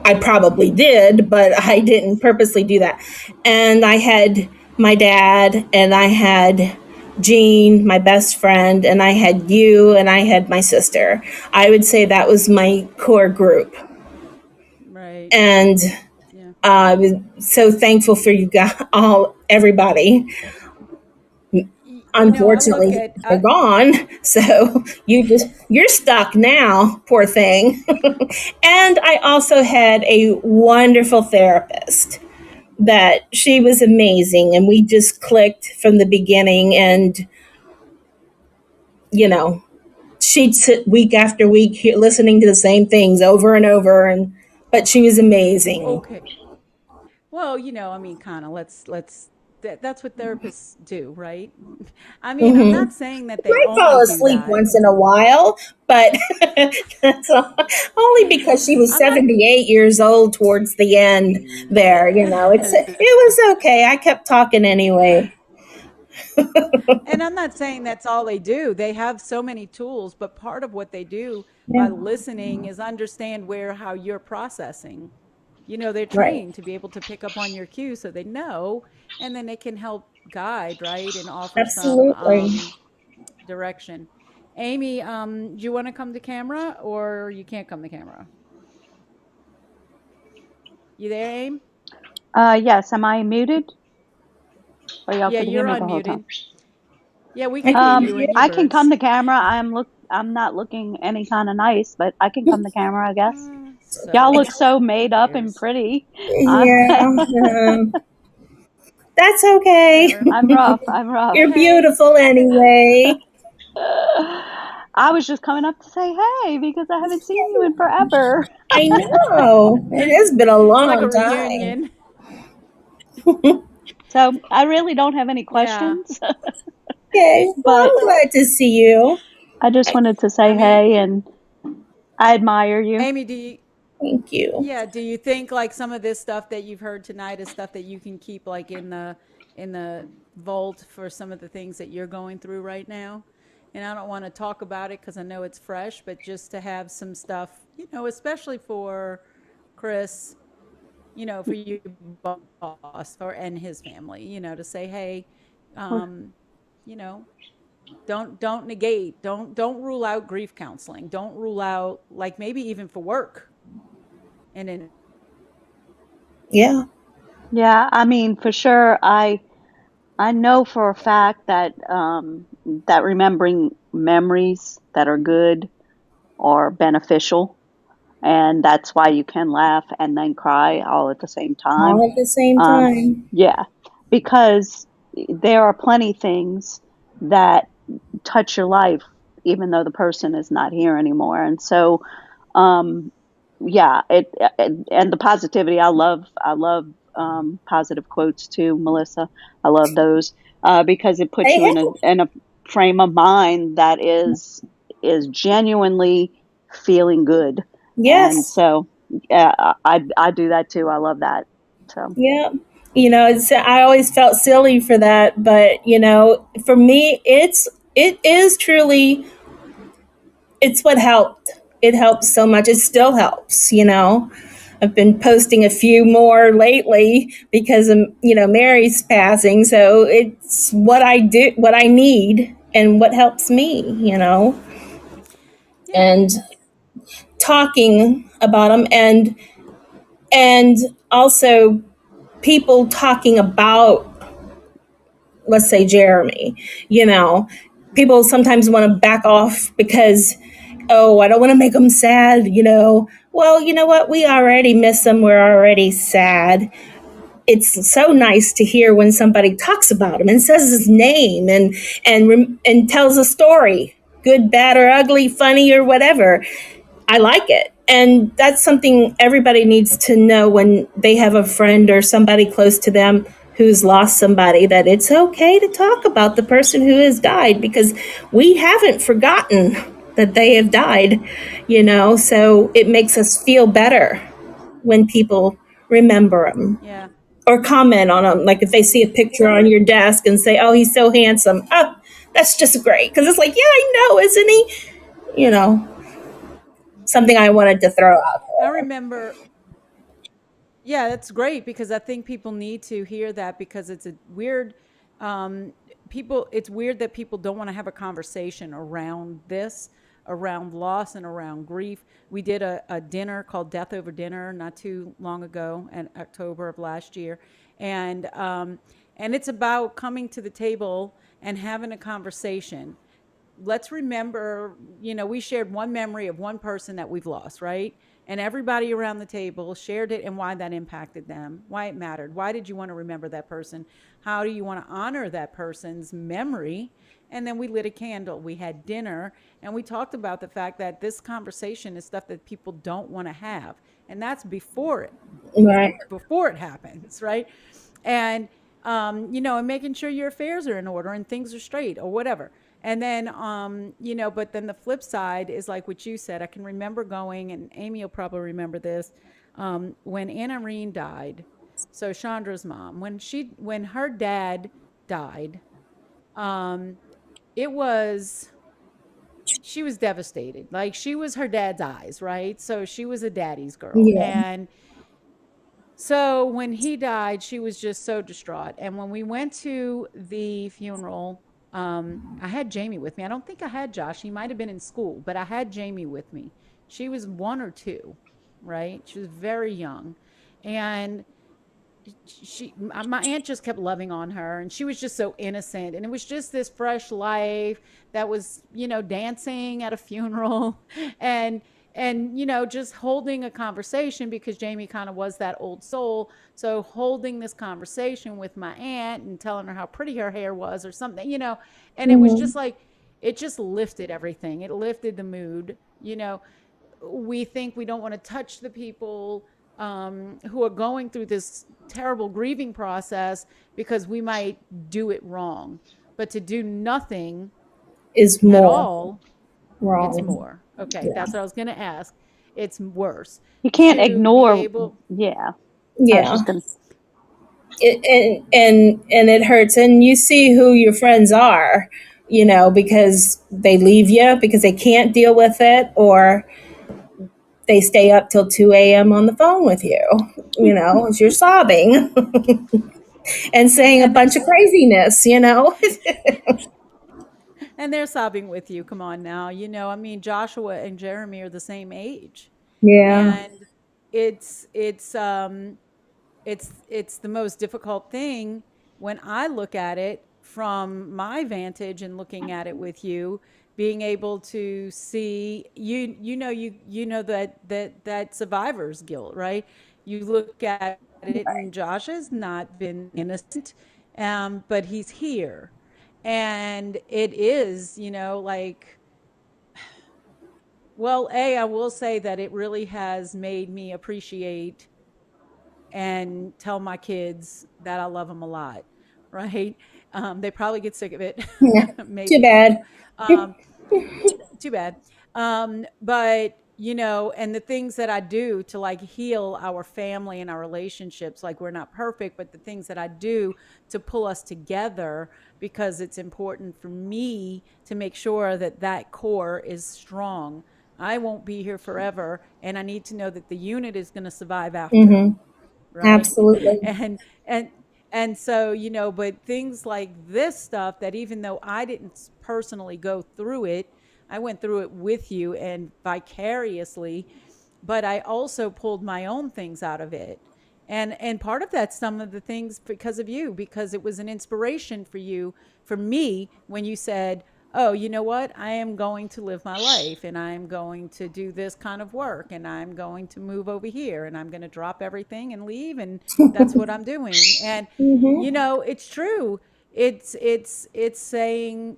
I probably did, but I didn't purposely do that. And I had my dad, and I had Jean, my best friend, and I had you, and I had my sister. I would say that was my core group. Right. And Yeah. I was so thankful for you guys, everybody. I look Unfortunately, at they're gone. So you're stuck now, poor thing. And I also had a wonderful therapist that she was amazing, and we just clicked from the beginning. And you know she'd sit week after week listening to the same things over and over, and but she was amazing. Okay. Well, I mean, kind of that's what therapists do, right? I mean, I'm Hmm. not saying that they Might only fall do asleep that. once in a while, but that's only because she was I'm not 78 years old towards the end there. It was okay. I kept talking anyway. and I'm not saying that's all they do. They have so many tools, but part of what they do Yeah, by listening is understand how you're processing. They're right. trained to be able to pick up on your cues so they know, and then they can help guide, right, and offer some Absolutely. direction. Amy, do you want to come to camera or you can't come to camera? You there, Aim? Yes, am I muted? Or y'all Yeah, could hear you're me the whole time? unmuted. Yeah, we I can can hear hear you and you. your I can birds. come to camera. I'm not looking any kind of nice, but I can come to camera, I guess. Y'all So look so made who up and cares? pretty. I'm Yeah, that's okay. Whatever. I'm rough. I'm rough. You're Hey, beautiful anyway. I was just coming up to say hey because I haven't seen you in forever. I know. It has been a it's like a long time. reunion. So I really don't have any Yeah. questions, Okay, well, but I'm glad to see you. I just wanted to say I mean, hey and I admire you. Amy, do you Thank you. yeah, do you think like some of this stuff that you've heard tonight is stuff that you can keep like in the vault for some of the things that you're going through right now? And I don't want to talk about it because I know it's fresh, but just to have some stuff, especially for Chris, for you boss or and his family, to say, hey, um, you know, don't negate, don't rule out grief counseling. Don't rule out like maybe even for work. And then Yeah. Yeah, I mean, for sure, I know for a fact that that remembering memories that are good are beneficial, and that's why you can laugh and then cry all at the same time. All at the same Um, time. yeah, because there are plenty things that touch your life, even though the person is not here anymore. And so, um, yeah, and the positivity. I love positive quotes too, Melissa. I love those because it puts They you in have. a frame of mind that is genuinely feeling good. And Yes. so, yeah, I do that too. I love that. So, Yeah. I always felt silly for that, but for me, it is truly, it's what helped. It helps so much. It still helps. I've been posting a few more lately because of, Mary's passing. So it's what I do, what I need, and what helps me. yeah, And talking about them, and also people talking about, let's say, Jeremy. you know People sometimes want to back off because, oh, I don't want to make them sad. Well, you know what, we already miss them, we're already sad. It's so nice to hear when somebody talks about him and says his name, and tells a story, good, bad, or ugly, funny, or whatever. I like it. And that's something everybody needs to know when they have a friend or somebody close to them who's lost somebody, that it's okay to talk about the person who has died, because we haven't forgotten that they have died. So it makes us feel better when people remember them yeah. or comment on them. Like if they see a picture on your desk and say, oh, he's so handsome. Oh, that's just great. Because it's like, yeah, I know, isn't he? You know, something I wanted to throw out I there. remember. Yeah, that's great because I think people need to hear that because it's a weird um people it's weird that people don't want to have a conversation around this, around loss and around grief. We did a dinner called Death Over Dinner not too long ago in October of last year. And it's about coming to the table and having a conversation. Let's remember, we shared one memory of one person that we've lost, right? and everybody around the table shared it and why that impacted them, why it mattered. Why did you want to remember that person? How do you want to honor that person's memory? And then we lit a candle, we had dinner, and we talked about the fact that this conversation is stuff that people don't want to have. And that's Right. before it happens, right? And and making sure your affairs are in order and things are straight or whatever. And then, but then the flip side is like what you said. I can remember going, and Amy will probably remember this, when Anna Reen died. So Chandra's mom, when her dad died, um, it was she was devastated. Like she was her dad's eyes, right? So she was a daddy's girl, Yeah. and so when he died, she was just so distraught. And when we went to the funeral, I had Jamie with me. I don't think I had Josh. He might have been in school, but I had Jamie with me. She was 1 or 2, right? She was very young. And my aunt just kept loving on her, and she was just so innocent, and it was just this fresh life that was dancing at a funeral and just holding a conversation, because Jamie kind of was that old soul. So holding this conversation with my aunt and telling her how pretty her hair was or something, and it was just Hmm. like it just lifted everything. It lifted the mood. We think we don't want to touch the people who are going through this terrible grieving process because we might do it wrong. But to do nothing Is at more all, it's wrong. more. Okay, Yeah. that's what I was going to ask. It's worse. You can't To be ignore. able, Yeah, I was Yeah. just gonna. And it hurts, and you see who your friends are, because they leave you because they can't deal with it, or they stay up till 2 a.m. on the phone with you, as you're sobbing and saying a and bunch of craziness. and they're sobbing with you. Come on now. I mean, Joshua and Jeremy are the same age. Yeah. And it's it's um it's the most difficult thing when I look at it from my vantage and looking at it with you, being able to see that survivor's guilt, right? You look at it, and Josh has not been innocent, but he's here, and it is, like, well, I will say that it really has made me appreciate and tell my kids that I love them a lot, right? They probably get sick of it. Yeah. Too Maybe I do. bad. Um, too bad. But and the things that I do to like heal our family and our relationships, like we're not perfect, but the things that I do to pull us together, because it's important for me to make sure that that core is strong. I won't be here forever, and I need to know that the unit is going to survive after, Hmm. right? Absolutely. and and and so but things like this stuff, that even though I didn't personally go through it, I went through it with you and vicariously, but I also pulled my own things out of it. And part of that, some of the things, because of you, because it was an inspiration for you, for me, when you said, oh, you know what, I am going to live my life, and I'm going to do this kind of work, and I'm going to move over here, and I'm going to drop everything and leave, and that's what I'm doing. And Hmm. it's true. It's saying,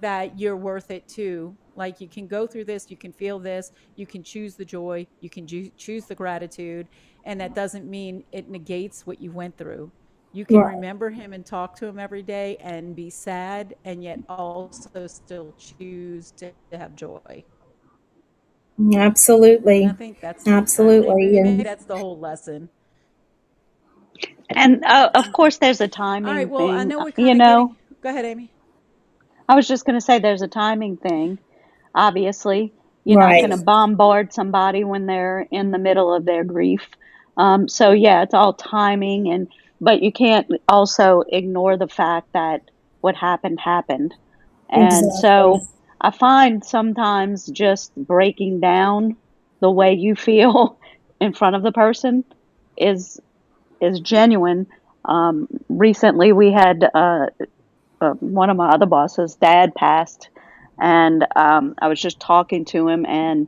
that you're worth it too. Like, you can go through this, you can feel this, you can choose the joy, you can choose the gratitude, and that doesn't mean it negates what you went through. You can Right. remember him and talk to him every day and be sad, and yet also still choose to have joy. And I Absolutely. think Absolutely. maybe And that's the whole lesson. And of course, there's a All timing right. Well, I thing. know we're kind of getting. Go ahead, Amy. I was just going to say there's a timing thing. Obviously, you're not going to right. bombard somebody when they're in the middle of their grief. So yeah, it's all timing, and but you can't also ignore the fact that what happened happened. And Exactly. so I find sometimes just breaking down the way you feel in front of the person is is genuine. Recently, we had one of my other bosses' dad passed, and I was just talking to him, and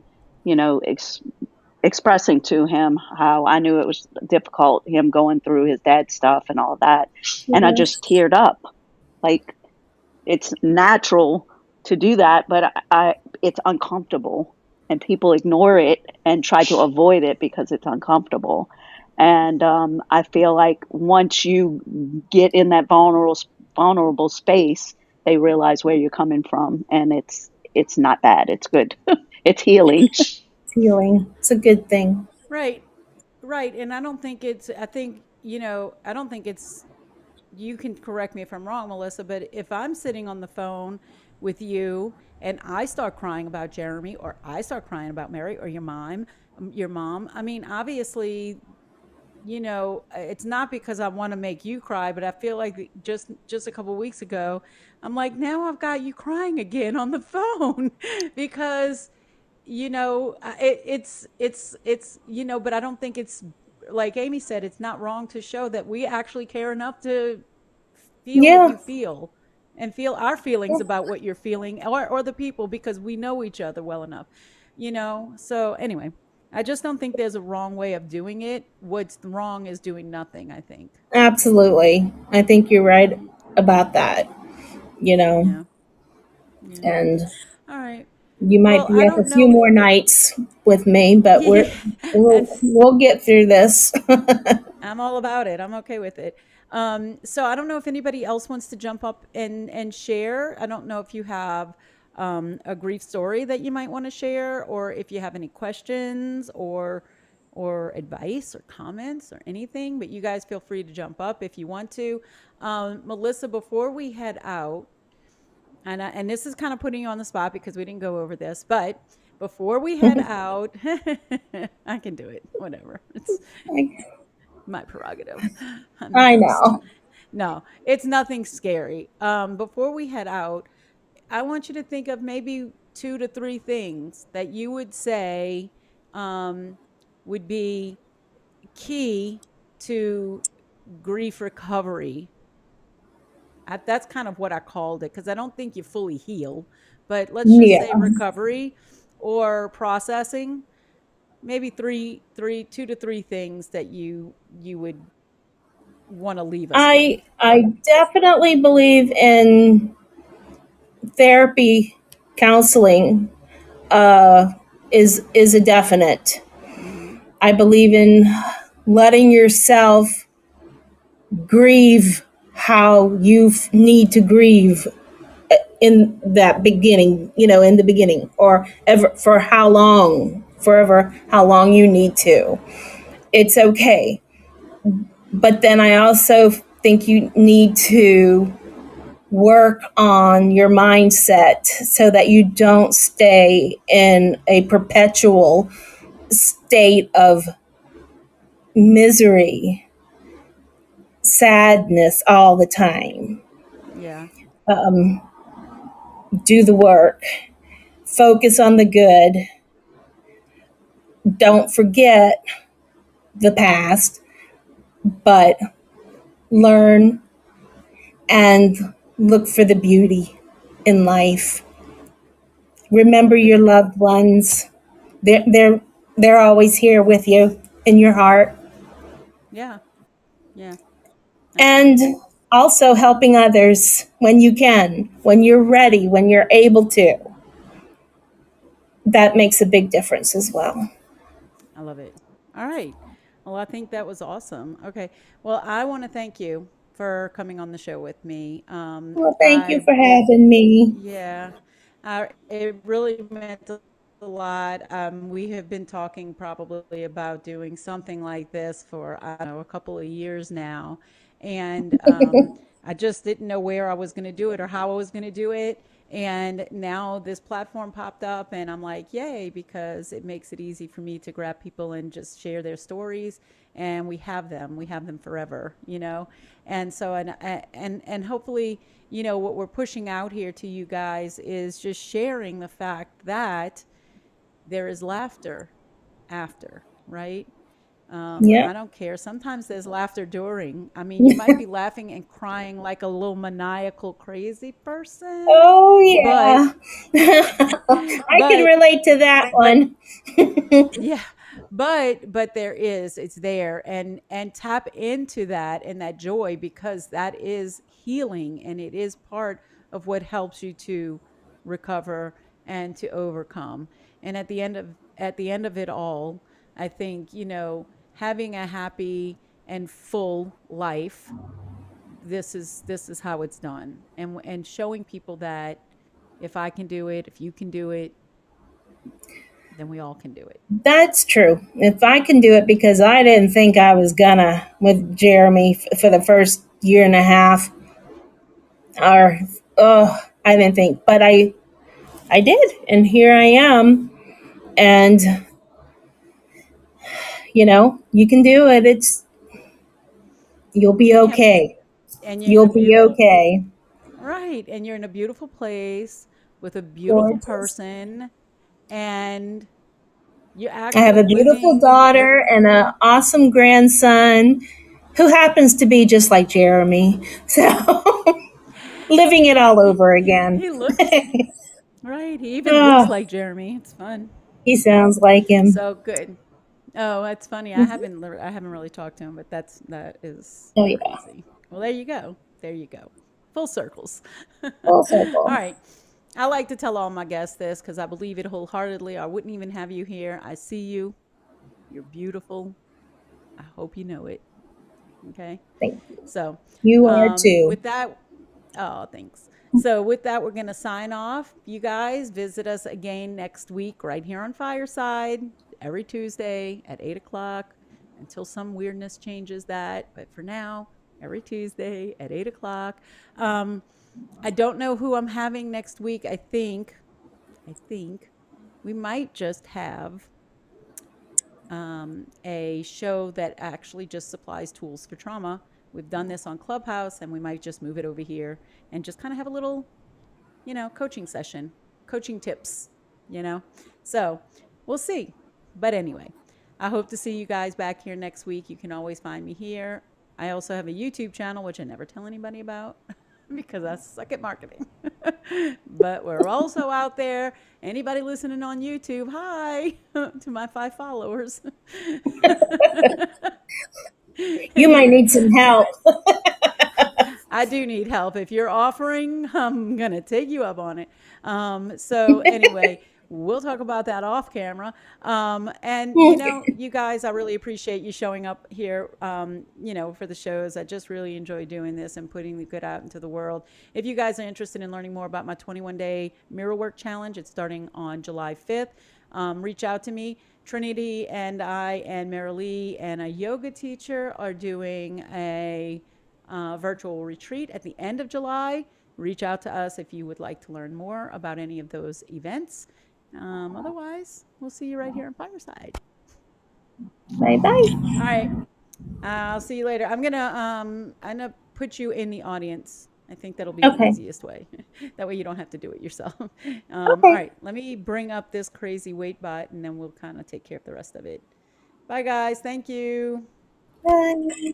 expressing to him how I knew it was difficult, him going through his dad's stuff and all that. And I just Yes. teared up. Like, it's natural to do that, but it's uncomfortable, and people ignore it and try to avoid it because it's uncomfortable. And I feel like once you get in that vulnerable space, they realize where you're coming from, and it's not bad. It's good. It's healing. Healing. It's a good thing. Right. Right. And I don't think it's, I think, I don't think it's, you can correct me if I'm wrong, Melissa, but if I'm sitting on the phone with you and I start crying about Jeremy, or I start crying about Mary, or your mom, I mean, obviously, it's not because I want to make you cry, but I feel like just a couple of weeks ago, I'm like, now I've got you crying again on the phone because it's but I don't think it's, like Amy said, it's not wrong to show that we actually care enough to feel what Yeah. you feel and feel our feelings about what you're feeling, or the people, because we know each other well enough, so anyway, I just don't think there's a wrong way of doing it. What's wrong is doing nothing, I think. Absolutely. I think you're right about that, you know, Yeah. Yeah. and All right. you might Well, be I up a don't few know. more nights with me, but Yeah. we'll And we'll get through this. I'm all about it. I'm okay with it. So I don't know if anybody else wants to jump up and share. I don't know if you have a grief story that you might want to share, or if you have any questions or advice or comments or anything. But you guys feel free to jump up if you want to. Melissa, before we head out, and this is kind of putting you on the spot because we didn't go over this, but before we head out, I can do it. Whatever. It's my prerogative. I'm the I host. know. No, it's nothing scary. Before we head out, I want you to think of maybe 2 to 3 things that you would say um, would be key to grief recovery. That's kind of what I called it because I don't think you fully heal, but let's just say Yeah. recovery or processing. Maybe 2 to 3 things that you would want to leave us with. I definitely believe in therapy, counseling, uh, is a definite. Hmm. I believe in letting yourself grieve how you need to grieve in that beginning, in the beginning, or ever for how long, forever, how long you need to. It's okay. But then I also think you need to work on your mindset so that you don't stay in a perpetual state of misery, sadness all the time. Yeah. Do the work, focus on the good, don't forget the past, but learn and look for the beauty in life. Remember your loved ones. They're always here with you in your heart. Yeah. Yeah. I agree. And also helping others when you can, when you're ready, when you're able to. That makes a big difference as well. I love it. All right. Well, I think that was awesome. Okay. Well, I want to thank you for coming on the show with me. Well, thank you for having me. Yeah, it really meant a lot. We have been talking probably about doing something like this for, I don't know, a couple of years now. And I just didn't know where I was going to do it or how I was going to do it. And now this platform popped up, and I'm like, yay, because it makes it easy for me to grab people and just share their stories. And we have them forever, And so, and hopefully, what we're pushing out here to you guys is just sharing the fact that there is laughter after, right? Yeah. I don't care. Sometimes there's laughter during. I mean, you might be laughing and crying like a little maniacal crazy person, Oh but yeah. I can but relate to that one. yeah, but there is, it's there, and tap into that and that joy, because that is healing, and it is part of what helps you to recover and to overcome. And at the end of it all, I think, having a happy and full life, this is how it's done. And showing people that if I can do it, if you can do it, then we all can do it. That's true. If I can do it, because I didn't think I was gonna with Jeremy for the first year and a half, or oh, I didn't think, but I did, and here I am. And you can do it. You'll be And you have okay. and you're in a You'll be beautiful okay. right, and you're in a beautiful place with a beautiful Gorgeous. person, and you're I have actually a beautiful living the daughter and an awesome grandson who happens to be just like Jeremy. So living it all over again. he looks right, he even looks Oh, like Jeremy. It's fun. he sounds like him. So good. Oh, that's funny. I haven't really talked to him, but that is Oh yeah, crazy. Well, there you go. There you go. Full circles. All full circle. right. I like to tell all my guests this because I believe it wholeheartedly. I wouldn't even have you here. I see you. You're beautiful. I hope you know it. Okay. Thank So, you. Are too. with that, oh, thanks. So, with that, we're going to sign off. You guys visit us again next week right here on Fireside every Tuesday at 8 o'clock until some weirdness changes that. But for now, every Tuesday at 8 o'clock. Um, I don't know who I'm having next week. I think we might just have a show that actually just supplies tools for trauma. We've done this on Clubhouse, and we might just move it over here and just kind of have a little, coaching session, coaching tips, you know? So we'll see. But anyway, I hope to see you guys back here next week. You can always find me here. I also have a YouTube channel, which I never tell anybody about because I suck at marketing. But we're also out there. Anybody listening on YouTube, hi to my 5 followers. You might Anyway, need some help. I do need help. If you're offering, I'm going to take you up on it. So, anyway, we'll talk about that off camera. And, you guys, I really appreciate you showing up here, for the shows. I just really enjoy doing this and putting the good out into the world. If you guys are interested in learning more about my 21-day mirror work challenge, it's starting on July 5th. Reach out to me. Trinity and I and Marilee and a yoga teacher are doing a virtual retreat at the end of July. Reach out to us if you would like to learn more about any of those events. Otherwise, we'll see you right here on Fireside. Bye bye. All right. I'll see you later. I'm gonna put you in the audience. I think that'll be the Okay. easiest way. That way you don't have to do it yourself. All Okay. right. Let me bring up this crazy weight bot, and then we'll kind of take care of the rest of it. Bye, guys. Thank you. Bye.